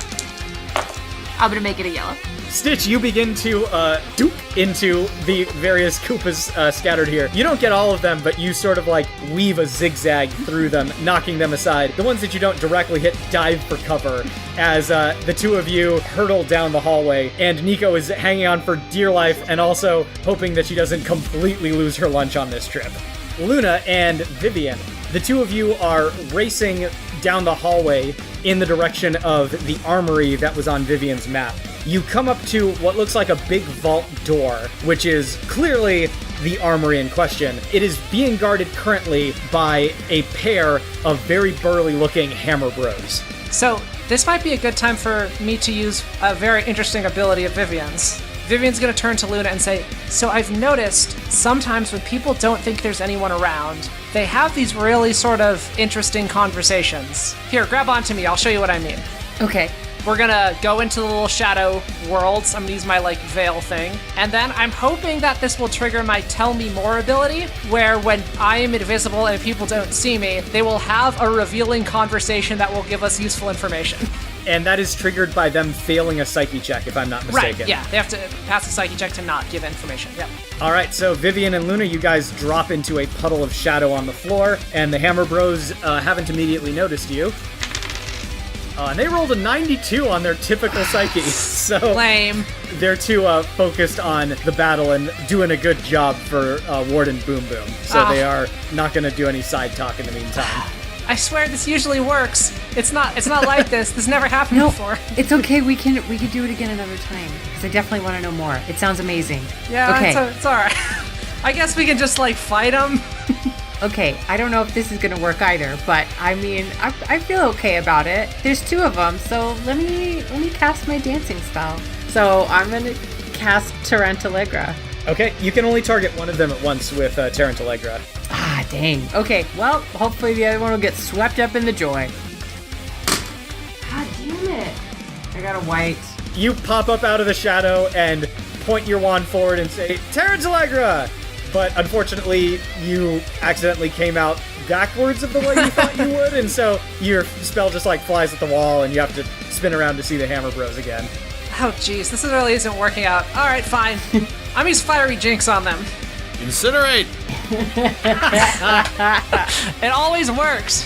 I'm gonna make it a yellow.
Stitch, you begin to duke into the various Koopas scattered here. You don't get all of them, but you sort of like weave a zigzag through them, knocking them aside. The ones that you don't directly hit dive for cover as the two of you hurtle down the hallway, and Nico is hanging on for dear life and also hoping that she doesn't completely lose her lunch on this trip. Luna and Vivian, the two of you are racing down the hallway in the direction of the armory that was on Vivian's map. You come up to what looks like a big vault door, which is clearly the armory in question. It is being guarded currently by a pair of very burly-looking hammer bros.
So this might be a good time for me to use a very interesting ability of Vivian's. Vivian's gonna turn to Luna and say, so I've noticed sometimes when people don't think there's anyone around, they have these really sort of interesting conversations. Here, grab onto me, I'll show you what I mean.
Okay.
We're gonna go into the little shadow worlds. I'm gonna use my, like, veil thing. And then I'm hoping that this will trigger my Tell Me More ability, where when I am invisible and people don't see me, they will have a revealing conversation that will give us useful information.
And that is triggered by them failing a psyche check, if I'm not mistaken.
Right, yeah. They have to pass a psyche check to not give information. Yep.
All right, so Vivian and Luna, you guys drop into a puddle of shadow on the floor, and the Hammer Bros haven't immediately noticed you. And they rolled a 92 on their typical psyche. So
Lame.
they're too focused on the battle and doing a good job for Warden Boom Boom. So they are not going to do any side talk in the meantime.
I swear this usually works. It's not like this. This never happened before.
It's okay. We can do it again another time because I definitely want to know more. It sounds amazing.
Yeah,
Okay.
it's all right. I guess we can just like fight them.
Okay, I don't know if this is gonna work either, but I mean, I feel okay about it. There's 2 of them, so let me cast my dancing spell. So I'm gonna cast Tarantalegra.
Okay, you can only target one of them at once with Tarantalegra.
Ah, dang. Okay, well, hopefully the other one will get swept up in the joy. God damn it! I got a white.
You pop up out of the shadow and point your wand forward and say, Tarantalegra! But unfortunately, you accidentally came out backwards of the way you thought you would, and so your spell just like flies at the wall and you have to spin around to see the Hammer Bros again.
Oh jeez, this really isn't working out. All right, fine. I'm use Fiery Jinx on them.
Incinerate!
It always works.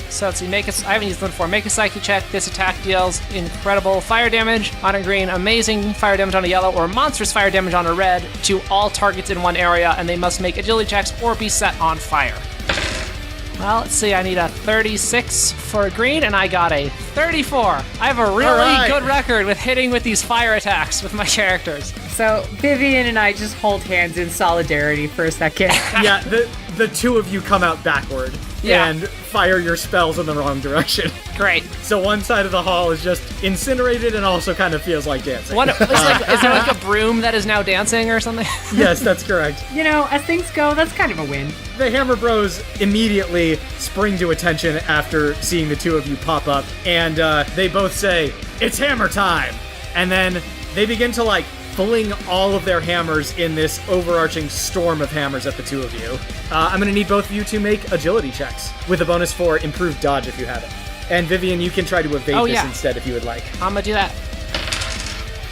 So let's see, I haven't used them before. Make a psyche check. This attack deals incredible fire damage on a green, amazing fire damage on a yellow, or monstrous fire damage on a red to all targets in one area, and they must make agility checks or be set on fire. Well, let's see, I need a 36 for a green, and I got a 34. I have a really good record with hitting with these fire attacks with my characters.
So Vivian and I just hold hands in solidarity for a second.
Yeah, the 2 of you come out backward and fire your spells in the wrong direction.
Great.
So one side of the hall is just incinerated and also kind of feels like dancing.
Is there like a broom that is now dancing or something?
Yes, that's correct.
You know, as things go, that's kind of a win.
The Hammer Bros immediately spring to attention after seeing the 2 of you pop up, and they both say, "It's hammer time!" And then they begin to like fling all of their hammers in this overarching storm of hammers at the 2 of you. I'm going to need both of you to make agility checks, with a bonus for improved dodge if you have it. And Vivian, you can try to evade this instead if you would like.
I'm gonna do that.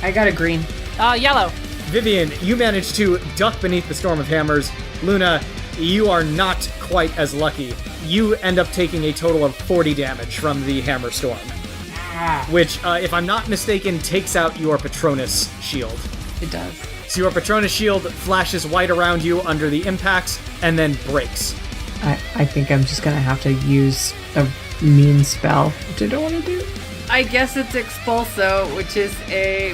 I got a green.
Yellow.
Vivian, you manage to duck beneath the storm of hammers. Luna, you are not quite as lucky. You end up taking a total of 40 damage from the hammer storm. Which, if I'm not mistaken, takes out your Patronus shield.
It does.
So your Patronus shield flashes white around you under the impacts, and then breaks.
I think I'm just gonna have to use a mean spell, which I don't want to do. I guess it's Expulso, which is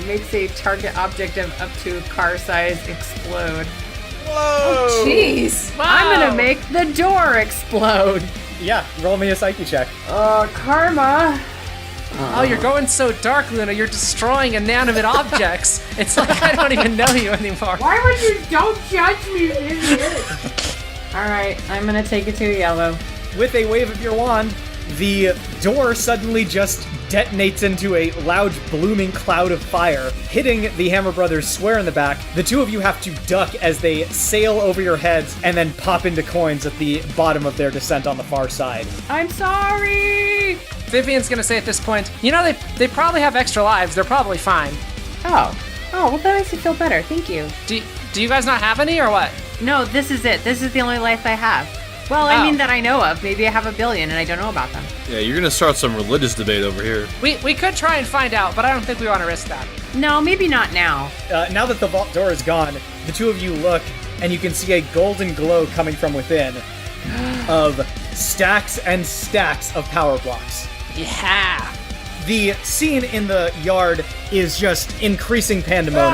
makes a target object of up to car size explode.
Whoa!
Jeez.
Wow.
I'm gonna make the door explode.
Yeah, roll me a psyche check.
Karma.
Oh, you're going so dark, Luna. You're destroying inanimate objects. It's like I don't even know you anymore.
Why would you? Don't judge me, idiot. All right, I'm gonna take it to a yellow.
With a wave of your wand, the door suddenly just detonates into a loud, blooming cloud of fire, hitting the Hammer Brothers square in the back. The 2 of you have to duck as they sail over your heads and then pop into coins at the bottom of their descent on the far side.
I'm sorry.
Vivian's gonna say at this point, you know, they probably have extra lives. They're probably fine.
Oh, well, that makes me feel better. Thank you.
Do you guys not have any or what?
No, this is it. This is the only life I have. Well, I mean that I know of. Maybe I have a billion and I don't know about them.
Yeah, you're gonna start some religious debate over here.
We could try and find out, but I don't think we want to risk that.
No, maybe not now.
Now that the vault door is gone, the 2 of you look, and you can see a golden glow coming from within of stacks and stacks of power blocks.
Yeah.
The scene in the yard is just increasing pandemonium.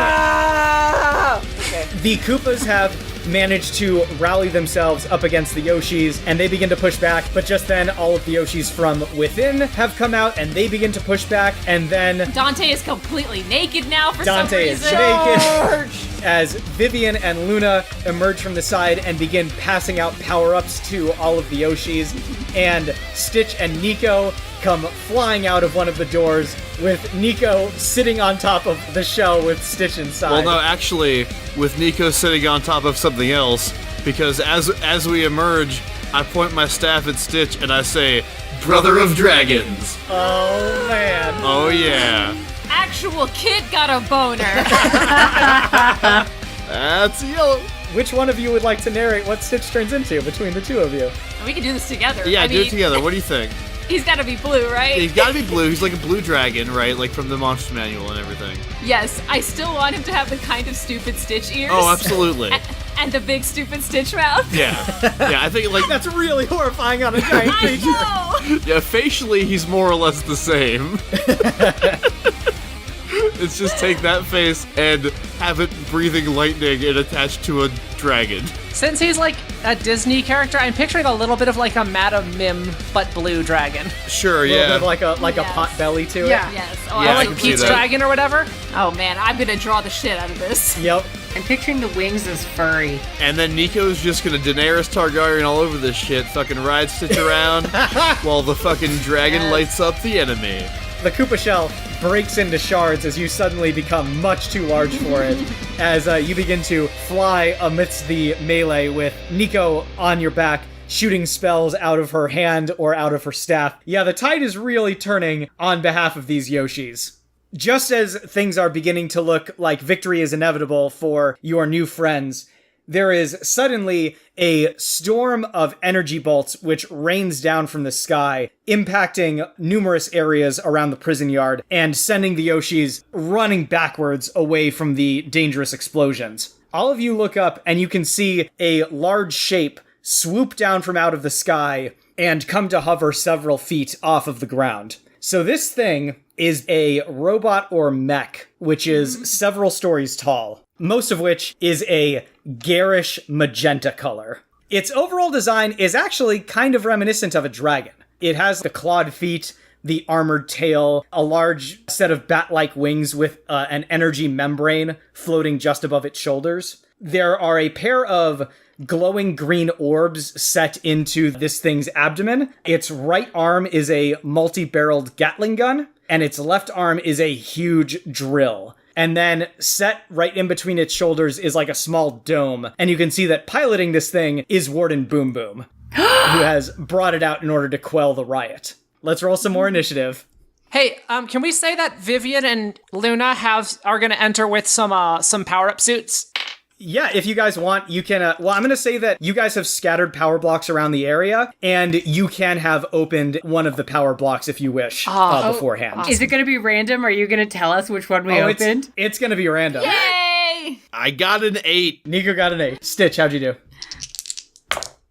Okay.
The Koopas have managed to rally themselves up against the Yoshis, and they begin to push back, but just then all of the Yoshis from within have come out, and they begin to push back, and then
Dante is completely naked now for some
Dante is
reason.
naked as Vivian and Luna emerge from the side and begin passing out power-ups to all of the Yoshis, and Stitch and Nico come flying out of one of the doors, with Nico sitting on top of the shell with Stitch inside.
Well, no, actually, with Nico sitting on top of something else, because as we emerge, I point my staff at Stitch and I say, "Brother of Dragons."
Oh, man.
Oh yeah.
Actual kid got a boner.
That's yellow.
Which one of you would like to narrate what Stitch turns into between the 2 of you?
We can do this together.
Yeah,
I
do
mean,
it together. What do you think?
He's gotta be blue, right?
He's gotta be blue. He's like a blue dragon, right? Like from the Monster Manual and everything.
Yes, I still want him to have the kind of stupid Stitch ears.
Oh, absolutely.
And the big stupid Stitch mouth.
Yeah. Yeah, I think, like,
That's really horrifying on a giant creature.
I know!
yeah, facially, he's more or less the same. It's just take that face and have it breathing lightning and attached to a dragon.
Since he's like a Disney character, I'm picturing a little bit of like a Madame Mim, but blue dragon.
Sure,
A little
yeah.
bit of like a
Yes.
pot belly to it.
Yeah.
Yes.
Yeah,
Oh,
I
Like
can see
Pete's
that.
dragon or whatever.
Oh man, I'm gonna draw the shit out of this.
Yep.
I'm picturing the wings as furry.
And then Nico's just gonna Daenerys Targaryen all over this shit, fucking ride Stitch around, while the fucking dragon
Yes.
lights up the enemy.
The Koopa shell breaks into shards as you suddenly become much too large for it, as you begin to fly amidst the melee with Nico on your back, shooting spells out of her hand or out of her staff. Yeah, the tide is really turning on behalf of these Yoshis. Just as things are beginning to look like victory is inevitable for your new friends, there is suddenly a storm of energy bolts which rains down from the sky, impacting numerous areas around the prison yard and sending the Yoshis running backwards away from the dangerous explosions. All of you look up and you can see a large shape swoop down from out of the sky and come to hover several feet off of the ground. So this thing is a robot or mech, which is several stories tall, most of which is a garish magenta color. Its overall design is actually kind of reminiscent of a dragon. It has the clawed feet, the armored tail, a large set of bat-like wings with an energy membrane floating just above its shoulders. There are a pair of glowing green orbs set into this thing's abdomen. Its right arm is a multi-barreled Gatling gun, and its left arm is a huge drill. And then set right in between its shoulders is like a small dome, and you can see that piloting this thing is Warden Boom Boom, who has brought it out in order to quell the riot. Let's roll some more initiative.
Hey, can we say that Vivian and Luna are gonna enter with some power-up suits?
Yeah, if you guys want, you can, I'm going to say that you guys have scattered power blocks around the area, and you can have opened one of the power blocks if you wish beforehand.
Is it going to be random? Are you going to tell us which one we opened?
It's going to be random.
Yay!
I got an 8.
Nico got an 8. Stitch, how'd you do?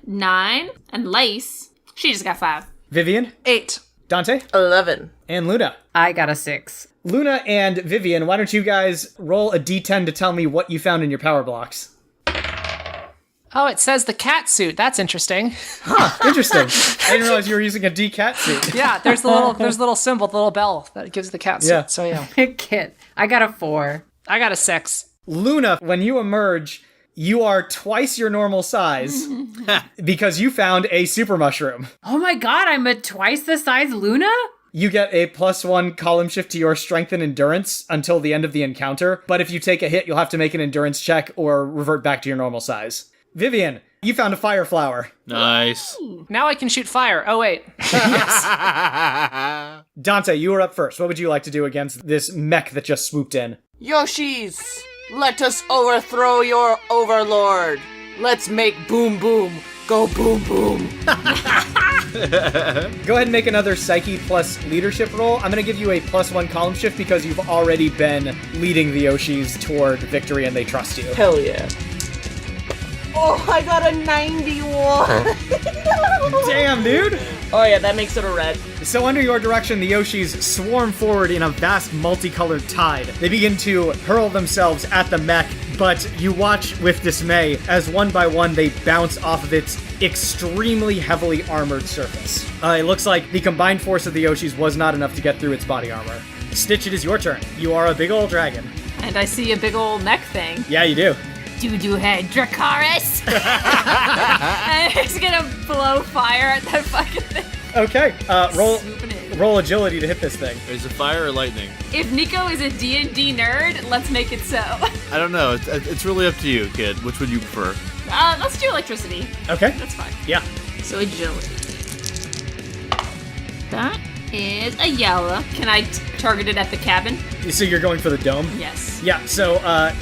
9. And Lace, she just got 5.
Vivian?
8.
Dante?
11.
And Luna?
I got a 6.
Luna and Vivian, why don't you guys roll a d10 to tell me what you found in your power blocks?
Oh, it says the cat suit. That's interesting.
Interesting. I didn't realize you were using a D-cat suit.
Yeah, there's the little symbol, the little bell that gives the cat suit.
Yeah.
So yeah,
Kit. I got a 4.
I got a 6.
Luna, when you emerge, you are twice your normal size because you found a super mushroom.
Oh my god, I'm a twice the size Luna?
You get a +1 column shift to your strength and endurance until the end of the encounter, but if you take a hit, you'll have to make an endurance check or revert back to your normal size. Vivian, you found a fire flower.
Nice.
Now I can shoot fire. Oh wait.
Dante, you are up first. What would you like to do against this mech that just swooped in?
Yoshis, let us overthrow your overlord. Let's make Boom Boom go boom boom.
Go ahead and make another Psyche plus leadership roll. I'm going to give you a +1 column shift because you've already been leading the Yoshis toward victory and they trust you.
Hell yeah. Oh, I got a 91.
Damn, dude!
Oh yeah, that makes it a red.
So under your direction, the Yoshis swarm forward in a vast multicolored tide. They begin to hurl themselves at the mech, but you watch with dismay as one by one they bounce off of its extremely heavily armored surface. It looks like the combined force of the Yoshis was not enough to get through its body armor. Stitch, it is your turn. You are a big old dragon.
And I see a big old mech thing.
Yeah, you do.
Doo-doo head Dracarys! And he's gonna blow fire at that fucking thing.
Okay,
Swooping in.
roll agility to hit this thing.
Is it fire or lightning?
If Nico is a D&D nerd, let's make it so.
I don't know. It's really up to you, kid. Which would you prefer?
Let's do electricity.
Okay.
That's fine.
Yeah.
So agility. That is a yellow. Can I target it at the cabin?
So you're going for the dome?
Yes.
Yeah, so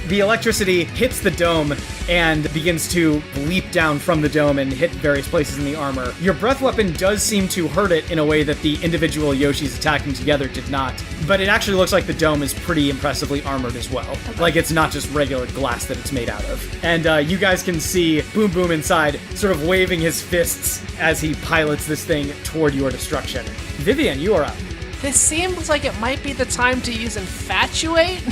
the electricity hits the dome and begins to leap down from the dome and hit various places in the armor. Your breath weapon does seem to hurt it in a way that the individual Yoshis attacking together did not, but it actually looks like the dome is pretty impressively armored as well. Like it's not just regular glass that it's made out of. And you guys can see Boom Boom inside sort of waving his fists as he pilots this thing toward your destruction. Vivian, you are up.
This seems like it might be the time to use Infatuate.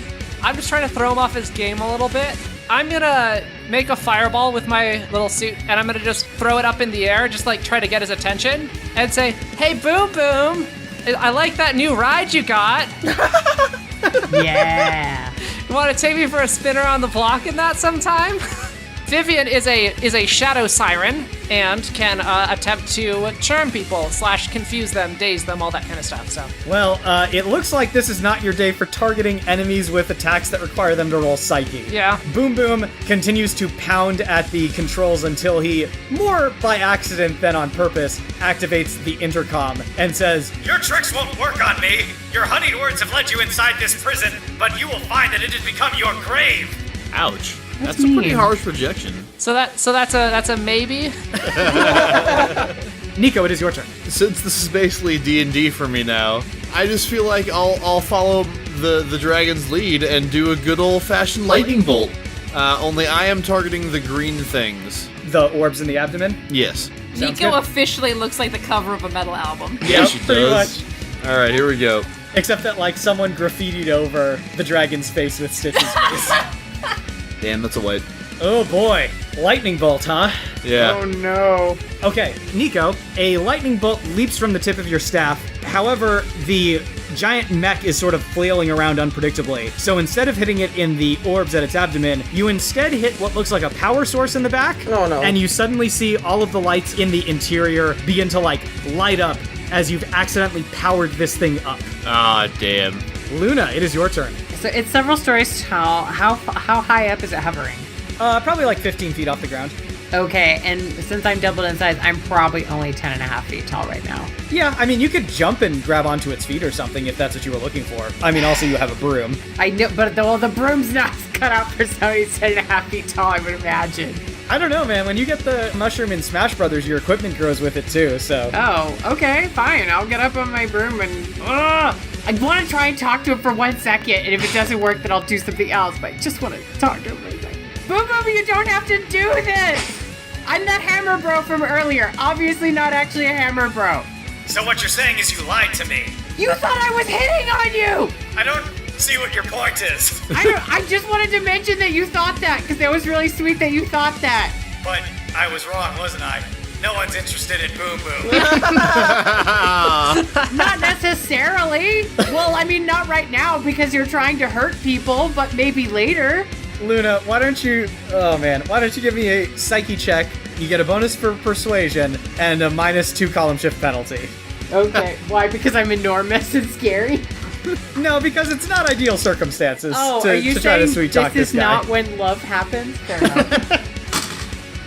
I'm just trying to throw him off his game a little bit. I'm gonna make a fireball with my little suit, and I'm gonna just throw it up in the air, just like try to get his attention, and say, "Hey, Boom Boom, I like that new ride you got.
Yeah.
You want to take me for a spin around the block in that sometime?" Vivian is a shadow siren and can attempt to charm people / confuse them, daze them, all that kind of stuff. So,
Well, it looks like this is not your day for targeting enemies with attacks that require them to roll Psyche.
yeah.
Boom Boom continues to pound at the controls until he, more by accident than on purpose, activates the intercom and says, "Your tricks won't work on me. Your honeyed words have led you inside this prison, but you will find that it has become your grave."
Ouch. That's a pretty
mean.
harsh projection.
So that's a maybe.
Nico, it is your turn.
Since this is basically D&D for me now, I just feel like I'll follow the dragon's lead and do a good old-fashioned lightning bolt. Only I am targeting the green things.
The orbs in the abdomen?
Yes.
Sounds
Nico
good.
officially looks like the cover of a metal album.
Yep,
she
pretty
does.
much.
All right, here we go.
Except that, like, someone graffitied over the dragon's face with Stitch's face.
Damn, that's a white.
Oh boy. Lightning bolt, huh?
Yeah.
Oh no.
Okay, Nico, a lightning bolt leaps from the tip of your staff. However, the giant mech is sort of flailing around unpredictably. So instead of hitting it in the orbs at its abdomen, you instead hit what looks like a power source in the back.
Oh, no.
And you suddenly see all of the lights in the interior begin to, like, light up as you've accidentally powered this thing up.
Ah, damn.
Luna, it is your turn.
So it's several stories tall. How high up is it hovering?
Probably like 15 feet off the ground.
Okay, and since I'm doubled in size, I'm probably only 10 and a half feet tall right now.
Yeah, I mean, you could jump and grab onto its feet or something if that's what you were looking for. I mean, also you have a broom.
I know, but the broom's not cut out for somebody 10 and a half feet tall, I would imagine.
I don't know, man. When you get the mushroom in Smash Brothers, your equipment grows with it too, so...
Oh, okay, fine. I'll get up on my broom and... I want to try and talk to him for 1 second, and if it doesn't work, then I'll do something else, but I just want to talk to him for a second. Boom Boom, you don't have to do this! I'm that hammer bro from earlier. Obviously not actually a hammer bro.
So what you're saying is you lied to me.
You thought I was hitting on you!
I don't see what your point is.
I just wanted to mention that you thought that, because that was really sweet that you thought that.
But I was wrong, wasn't I? No one's interested in Boom Boom.
Not necessarily. Well, I mean, not right now, because you're trying to hurt people, but maybe later.
Luna, why don't you... Oh, man. Why don't you give me a psyche check? You get a bonus for persuasion and a -2 column shift penalty.
Okay, why? Because I'm enormous and scary?
No, because it's not ideal circumstances
Oh, are you
to try to
saying
sweet talk
this
this
is
guy.
not when love happens? Fair enough.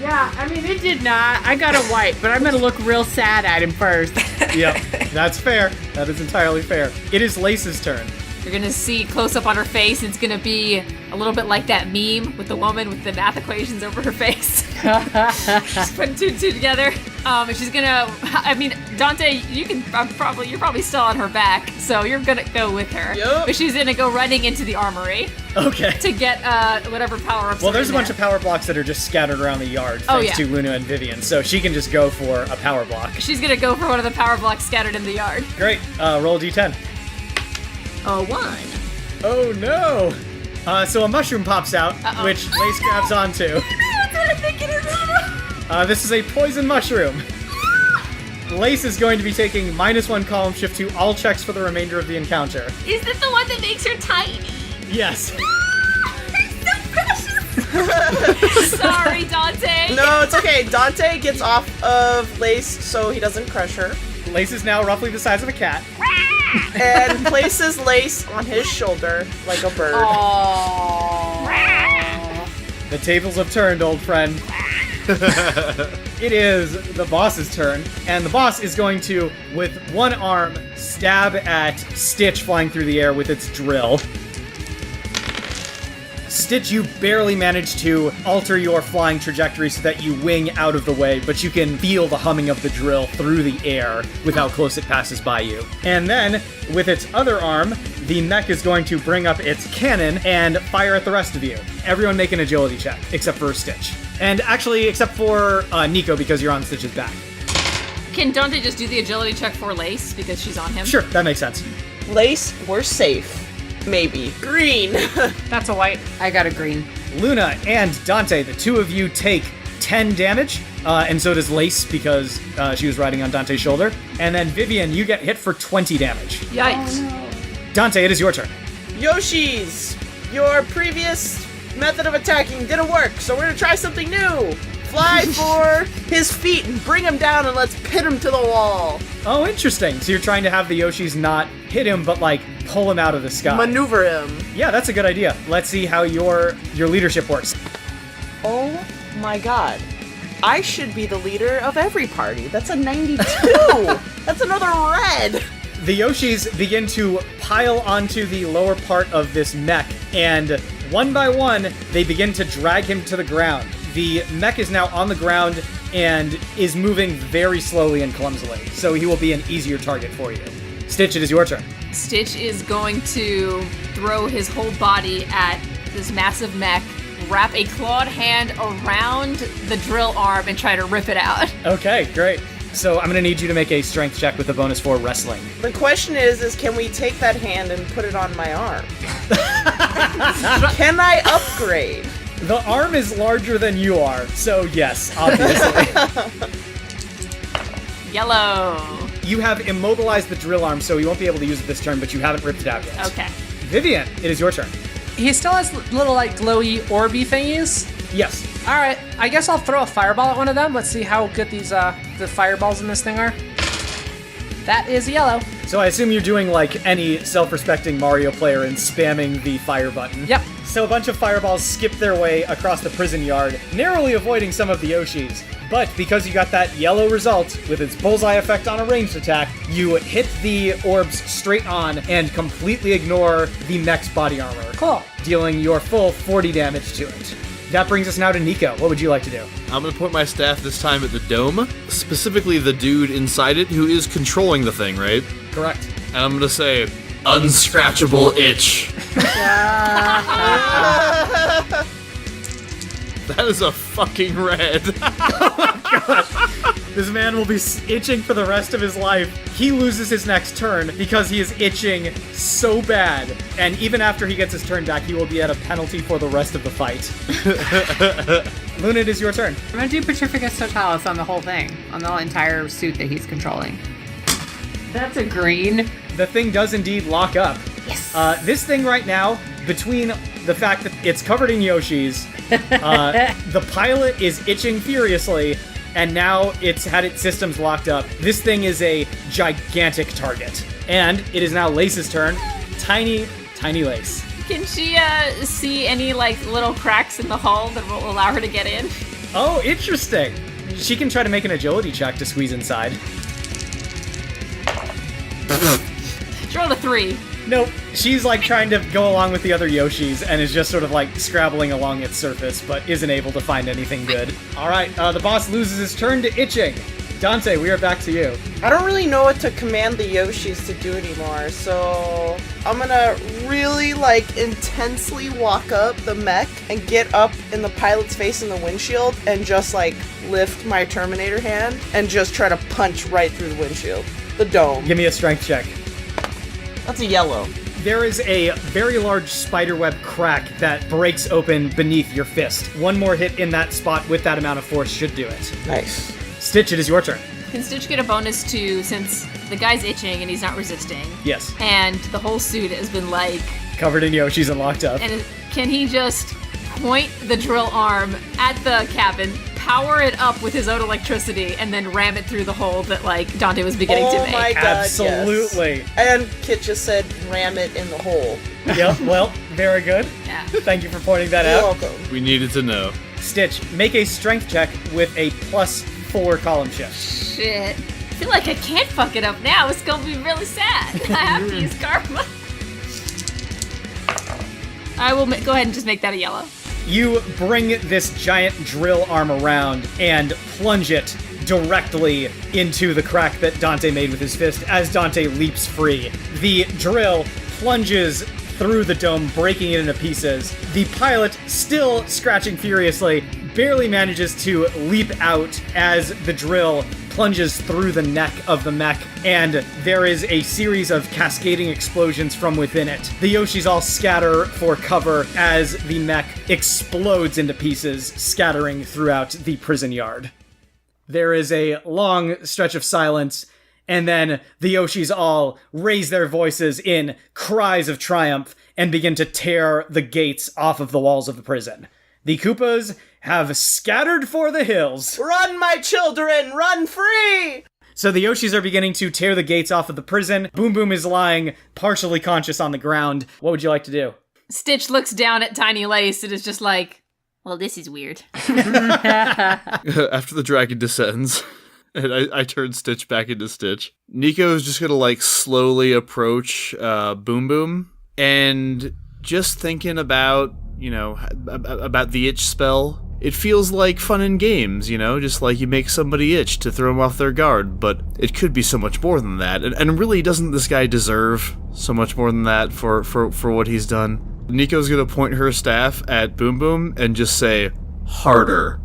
Yeah, I mean, it did not. I got a white, but I'm going to look real sad at him first.
Yep, that's fair. That is entirely fair. It is Lace's turn.
You're gonna see close up on her face. It's gonna be a little bit like that meme with the woman with the math equations over her face. She's putting two and two together. And she's gonna. I mean, Dante, you're probably still on her back, so you're gonna go with her.
Yup.
But she's gonna go running into the armory
Okay.
to get whatever power ups.
Well, there's a bunch of power blocks that are just scattered around the yard thanks to Luna and Vivian, so she can just go for a power block.
She's gonna go for one of the power blocks scattered in the yard.
Great. Roll a d10.
A 1.
Oh no! So a mushroom pops out,
Uh-oh.
which Lace grabs onto.
That's what I think it is.
This is a poison mushroom. Lace is going to be taking -1 column shift to all checks for the remainder of the encounter.
Is this the one that makes her tiny?
Yes.
Sorry, Dante.
No, it's okay. Dante gets off of Lace so he doesn't crush her,
Lace is now roughly the size of a cat.
and places Lace on his shoulder like a bird.
The tables have turned, old friend. It is the boss's turn, and the boss is going to, with one arm, stab at Stitch flying through the air with its drill. Stitch, you barely manage to alter your flying trajectory so that you wing out of the way, but you can feel the humming of the drill through the air with how close it passes by you. And then, with its other arm, the mech is going to bring up its cannon and fire at the rest of you. Everyone make an agility check, except for Stitch. And actually, except for Nico, because you're on Stitch's back.
Can Dante just do the agility check for Lace because she's on him?
Sure, that makes sense.
Lace, we're safe. Maybe. Green.
That's a white.
I got a green.
Luna and Dante, the two of you take 10 damage, and so does Lace because she was riding on Dante's shoulder. And then Vivian, you get hit for 20 damage.
Yikes.
Dante, it is your turn.
Yoshis, your previous method of attacking didn't work, so we're gonna try something new. Fly for his feet and bring him down and let's pin him to the wall.
Oh, interesting. So you're trying to have the Yoshis not hit him, but like pull him out of the sky.
Maneuver him.
Yeah, that's a good idea. Let's see how your leadership works.
Oh my god. I should be the leader of every party. That's a 92. That's another red.
The Yoshis begin to pile onto the lower part of this mech, and one by one, they begin to drag him to the ground. The mech is now on the ground and is moving very slowly and clumsily, so he will be an easier target for you. Stitch, it is your turn.
Stitch is going to throw his whole body at this massive mech, wrap a clawed hand around the drill arm, and try to rip it out.
Okay, great. So I'm going to need you to make a strength check with a bonus for wrestling.
The question is can we take that hand and put it on my arm? Can I upgrade?
The arm is larger than you are, so yes, obviously.
Yellow.
You have immobilized the drill arm, so you won't be able to use it this turn, but you haven't ripped it out yet.
Okay.
Vivian, it is your turn.
He still has little, like, glowy orby thingies.
Yes.
All right, I guess I'll throw a fireball at one of them. Let's see how good these the fireballs in this thing are. That is yellow.
So I assume you're doing like any self-respecting Mario player and spamming the fire button.
Yep.
So a bunch of fireballs skip their way across the prison yard, narrowly avoiding some of the Yoshis. But because you got that yellow result with its bullseye effect on a ranged attack, you hit the orbs straight on and completely ignore the mech's body armor.
Cool.
Dealing your full 40 damage to it. That brings us now to Nico. What would you like to do?
I'm gonna point my staff this time at the dome, specifically the dude inside it who is controlling the thing, right?
Correct.
And I'm gonna say, unscratchable itch. That is a fucking red.
This man will be itching for the rest of his life. He loses his next turn because he is itching so bad. And even after he gets his turn back, he will be at a penalty for the rest of the fight. Luna, it is your turn.
I'm gonna do Petrificus Totalis on the whole thing, on the entire suit that he's controlling. That's a green.
The thing does indeed lock up.
Yes.
This thing right now, between the fact that it's covered in Yoshis, the pilot is itching furiously, and now it's had its systems locked up. This thing is a gigantic target. And it is now Lace's turn. Tiny, tiny Lace.
Can she see any like little cracks in the hull that will allow her to get in?
Oh, interesting. She can try to make an agility check to squeeze inside.
She rolled a 3.
Nope. She's like trying to go along with the other Yoshis and is just sort of like scrabbling along its surface, but isn't able to find anything good. All right, the boss loses his turn to itching. Dante, we are back to you.
I don't really know what to command the Yoshis to do anymore, so I'm gonna really, like, intensely walk up the mech and get up in the pilot's face in the windshield and just, like, lift my Terminator hand and just try to punch right through the windshield. The dome.
Give me a strength check.
That's a yellow.
There is a very large spiderweb crack that breaks open beneath your fist. One more hit in that spot with that amount of force should do it.
Nice.
Stitch, it is your turn.
Can Stitch get a bonus to, since the guy's itching and he's not resisting,
Yes.
and the whole suit has been like,
Covered in Yoshis and locked up.
and can he just point the drill arm at the cabin, power it up with his own electricity, and then ram it through the hole that like Dante was beginning to
Oh
make?
my god,
Absolutely.
yes. And Kit just said, ram it in the hole.
Yep, well, very good.
Yeah.
Thank you for pointing that
You're
out.
welcome.
We needed to know.
Stitch, make a strength check with a +4 column shift.
Shit. I feel like I can't fuck it up now. It's gonna be really sad. I have to use karma. I will go ahead and just make that a yellow.
You bring this giant drill arm around and plunge it directly into the crack that Dante made with his fist as Dante leaps free. The drill plunges through the dome, breaking it into pieces. The pilot, still scratching furiously, barely manages to leap out as the drill plunges through the neck of the mech, and there is a series of cascading explosions from within it. The Yoshis all scatter for cover as the mech explodes into pieces, scattering throughout the prison yard. There is a long stretch of silence, and then the Yoshis all raise their voices in cries of triumph and begin to tear the gates off of the walls of the prison. The Koopas have scattered for the hills.
Run, my children! Run free!
So the Yoshis are beginning to tear the gates off of the prison. Boom Boom is lying partially conscious on the ground. What would you like to do?
Stitch looks down at Tiny Lace and is just like, well, this is weird.
After the dragon descends, and I turn Stitch back into Stitch, Nico is just gonna, slowly approach Boom Boom, and just thinking about, about the itch spell. It feels like fun and games, just like you make somebody itch to throw them off their guard, but it could be so much more than that. And really, doesn't this guy deserve so much more than that for what he's done? Nico's gonna point her staff at Boom Boom and just say, harder.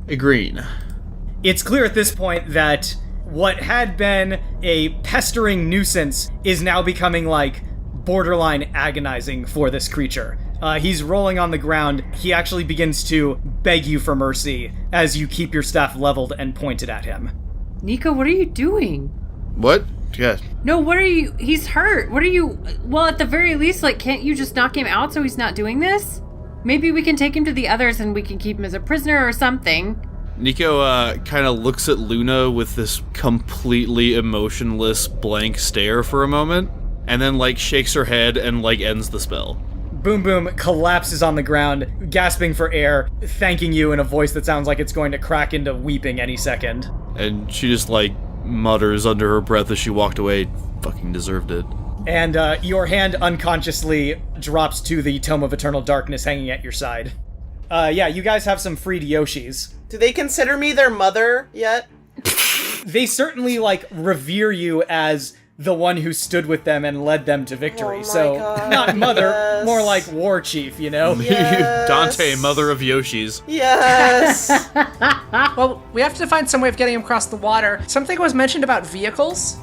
A green.
It's clear at this point that what had been a pestering nuisance is now becoming borderline agonizing for this creature. He's rolling on the ground. He actually begins to beg you for mercy as you keep your staff leveled and pointed at him.
Nico, what are you doing?
What? Yeah.
No, what are you... He's hurt. What are you... Well, at the very least, can't you just knock him out so he's not doing this? Maybe we can take him to the others and we can keep him as a prisoner or something.
Nico kind of looks at Luna with this completely emotionless blank stare for a moment, and then shakes her head and ends the spell.
Boom Boom collapses on the ground, gasping for air, thanking you in a voice that sounds like it's going to crack into weeping any second.
And she just mutters under her breath as she walked away, fucking deserved it.
And your hand unconsciously drops to the Tome of Eternal Darkness hanging at your side. Yeah, you guys have some freed Yoshis.
Do they consider me their mother yet?
They certainly revere you as the one who stood with them and led them to victory.
Oh my
So,
God,
not mother,
yes.
more like war chief,
Yes.
Dante, mother of Yoshis.
Yes!
Well, we have to find some way of getting him across the water. Something was mentioned about vehicles.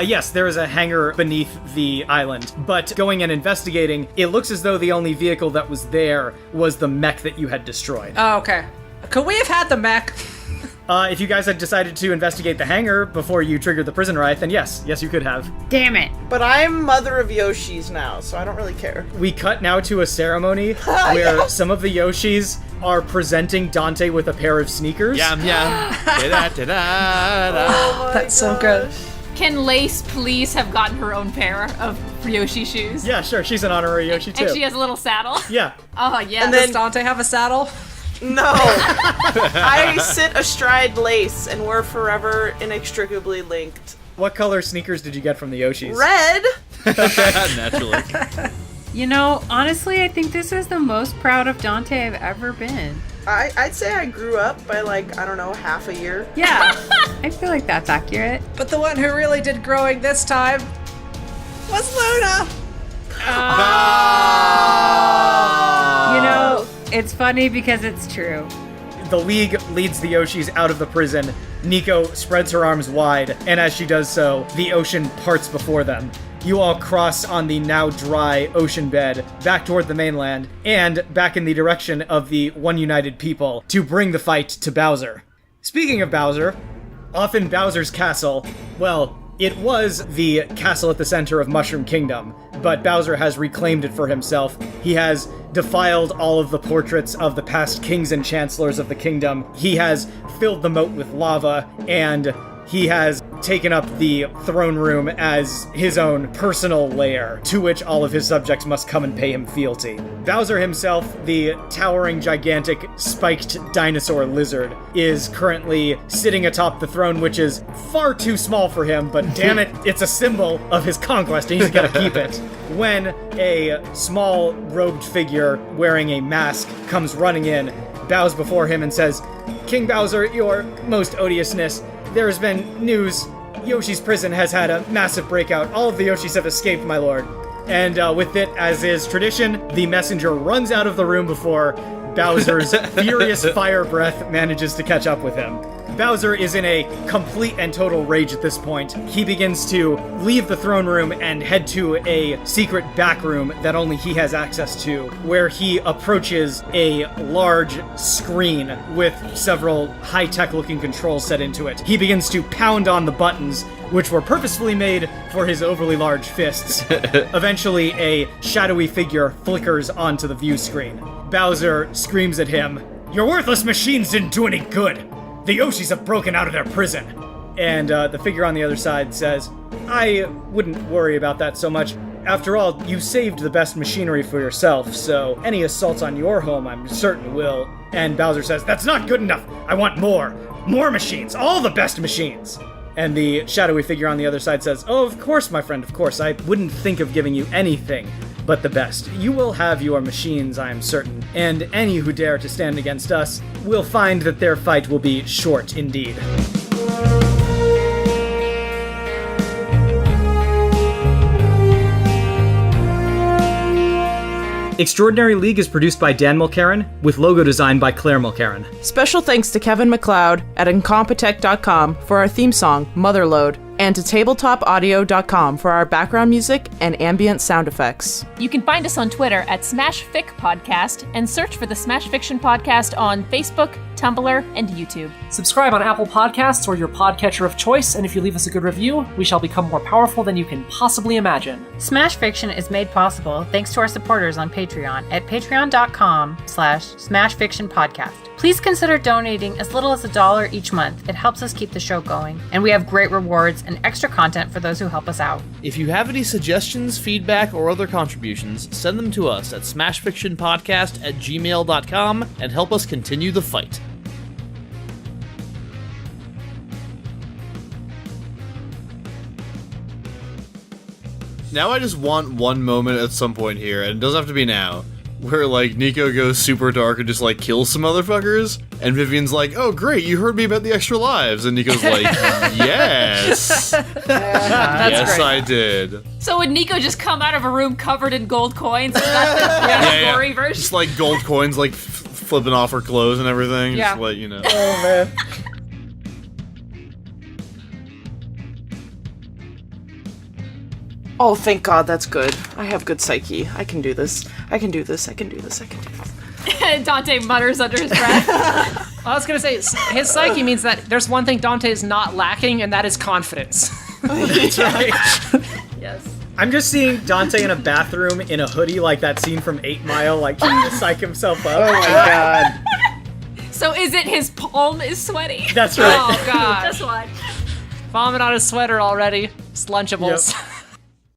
Yes, there is a hangar beneath the island, but going and investigating, it looks as though the only vehicle that was there was the mech that you had destroyed.
Oh, okay. Could we have had the mech?
If you guys had decided to investigate the hangar before you triggered the prison riot, then yes, you could have.
Damn it.
But I'm mother of Yoshis now, so I don't really care.
We cut now to a ceremony where some of the Yoshis are presenting Dante with a pair of sneakers.
Yum yum. Da-da-da-da-da.
Oh my
That's so good.
gosh.
Can Lace please have gotten her own pair of Yoshi shoes?
Yeah, sure, she's an honorary Yoshi too.
And she has a little saddle?
Yeah.
Oh, yeah.
And
Does
then-
Dante have a saddle?
No! I sit astride Lace, and we're forever inextricably linked.
What color sneakers did you get from the Yoshis?
Red!
Naturally.
Honestly, I think this is the most proud of Dante I've ever been.
I'd say I grew up by half a year.
Yeah, I feel like that's accurate.
But the one who really did growing this time was Luna.
It's funny because it's true.
The League leads the Yoshis out of the prison. Nico spreads her arms wide, and as she does so, the ocean parts before them. You all cross on the now dry ocean bed back toward the mainland, and back in the direction of the One United People to bring the fight to Bowser. Speaking of Bowser, off in Bowser's castle, well, it was the castle at the center of Mushroom Kingdom, but Bowser has reclaimed it for himself. He has defiled all of the portraits of the past kings and chancellors of the kingdom. He has filled the moat with lava, and he has taken up the throne room as his own personal lair, to which all of his subjects must come and pay him fealty. Bowser himself, the towering, gigantic, spiked dinosaur lizard, is currently sitting atop the throne, which is far too small for him, but damn it, it's a symbol of his conquest, and he's gotta keep it. When a small robed figure wearing a mask comes running in, bows before him and says, "King Bowser, your most odiousness, there has been news. Yoshi's prison has had a massive breakout. All of the Yoshis have escaped, my lord." And with it, as is tradition, the messenger runs out of the room before Bowser's furious fire breath manages to catch up with him. Bowser is in a complete and total rage at this point. He begins to leave the throne room and head to a secret back room that only he has access to, where he approaches a large screen with several high-tech looking controls set into it. He begins to pound on the buttons, which were purposefully made for his overly large fists. Eventually, a shadowy figure flickers onto the view screen. Bowser screams at him, "Your worthless machines didn't do any good! The Yoshis have broken out of their prison!" And the figure on the other side says, "I wouldn't worry about that so much. After all, you saved the best machinery for yourself, so any assault on your home I'm certain will." And Bowser says, "That's not good enough! I want more! More machines! All the best machines!" And the shadowy figure on the other side says, "Oh, of course, my friend, of course. I wouldn't think of giving you anything but the best. You will have your machines, I am certain, and any who dare to stand against us will find that their fight will be short indeed." Extraordinary League is produced by Dan Mulkerin, with logo design by Claire Mulkerin.
Special thanks to Kevin McLeod at Incompetech.com for our theme song, Motherload, and to TabletopAudio.com for our background music and ambient sound effects.
You can find us on Twitter at SmashFic Podcast and search for the Smash Fiction Podcast on Facebook, Tumblr, and YouTube.
Subscribe on Apple Podcasts or your podcatcher of choice, and if you leave us a good review, we shall become more powerful than you can possibly imagine.
Smash Fiction is made possible thanks to our supporters on Patreon at patreon.com/smashfictionpodcast. Please consider donating as little as $1 each month. It helps us keep the show going, and we have great rewards and extra content for those who help us out.
If you have any suggestions, feedback, or other contributions, send them to us at smashfictionpodcast@gmail.com and help us continue the fight. Now I just want one moment at some point here, and it doesn't have to be now, where, like, Nico goes super dark and just, like, kills some motherfuckers, and Vivian's like, "Oh, great, you heard me about the extra lives," and Nico's like, "Yes." Yes,
great.
I did.
So would Nico just come out of a room covered in gold coins? Is that the gory version?
Just, like, gold coins, like, flipping off her clothes and everything,
Yeah.
just, like, you know.
Oh, man.
Oh, thank God, that's good. I have good psyche. I can do this. I can do this. I can do this. I can do this.
Dante mutters under his breath.
I was gonna say, his psyche means that there's one thing Dante is not lacking, and that is confidence.
That's right.
Yes.
I'm just seeing Dante in a bathroom in a hoodie, like that scene from 8 Mile, like trying to psych himself up.
Oh my god.
So is it his palm is sweaty?
That's right.
Oh, God.
Just watch.
Vomit on his sweater already. It's Lunchables.
Yep.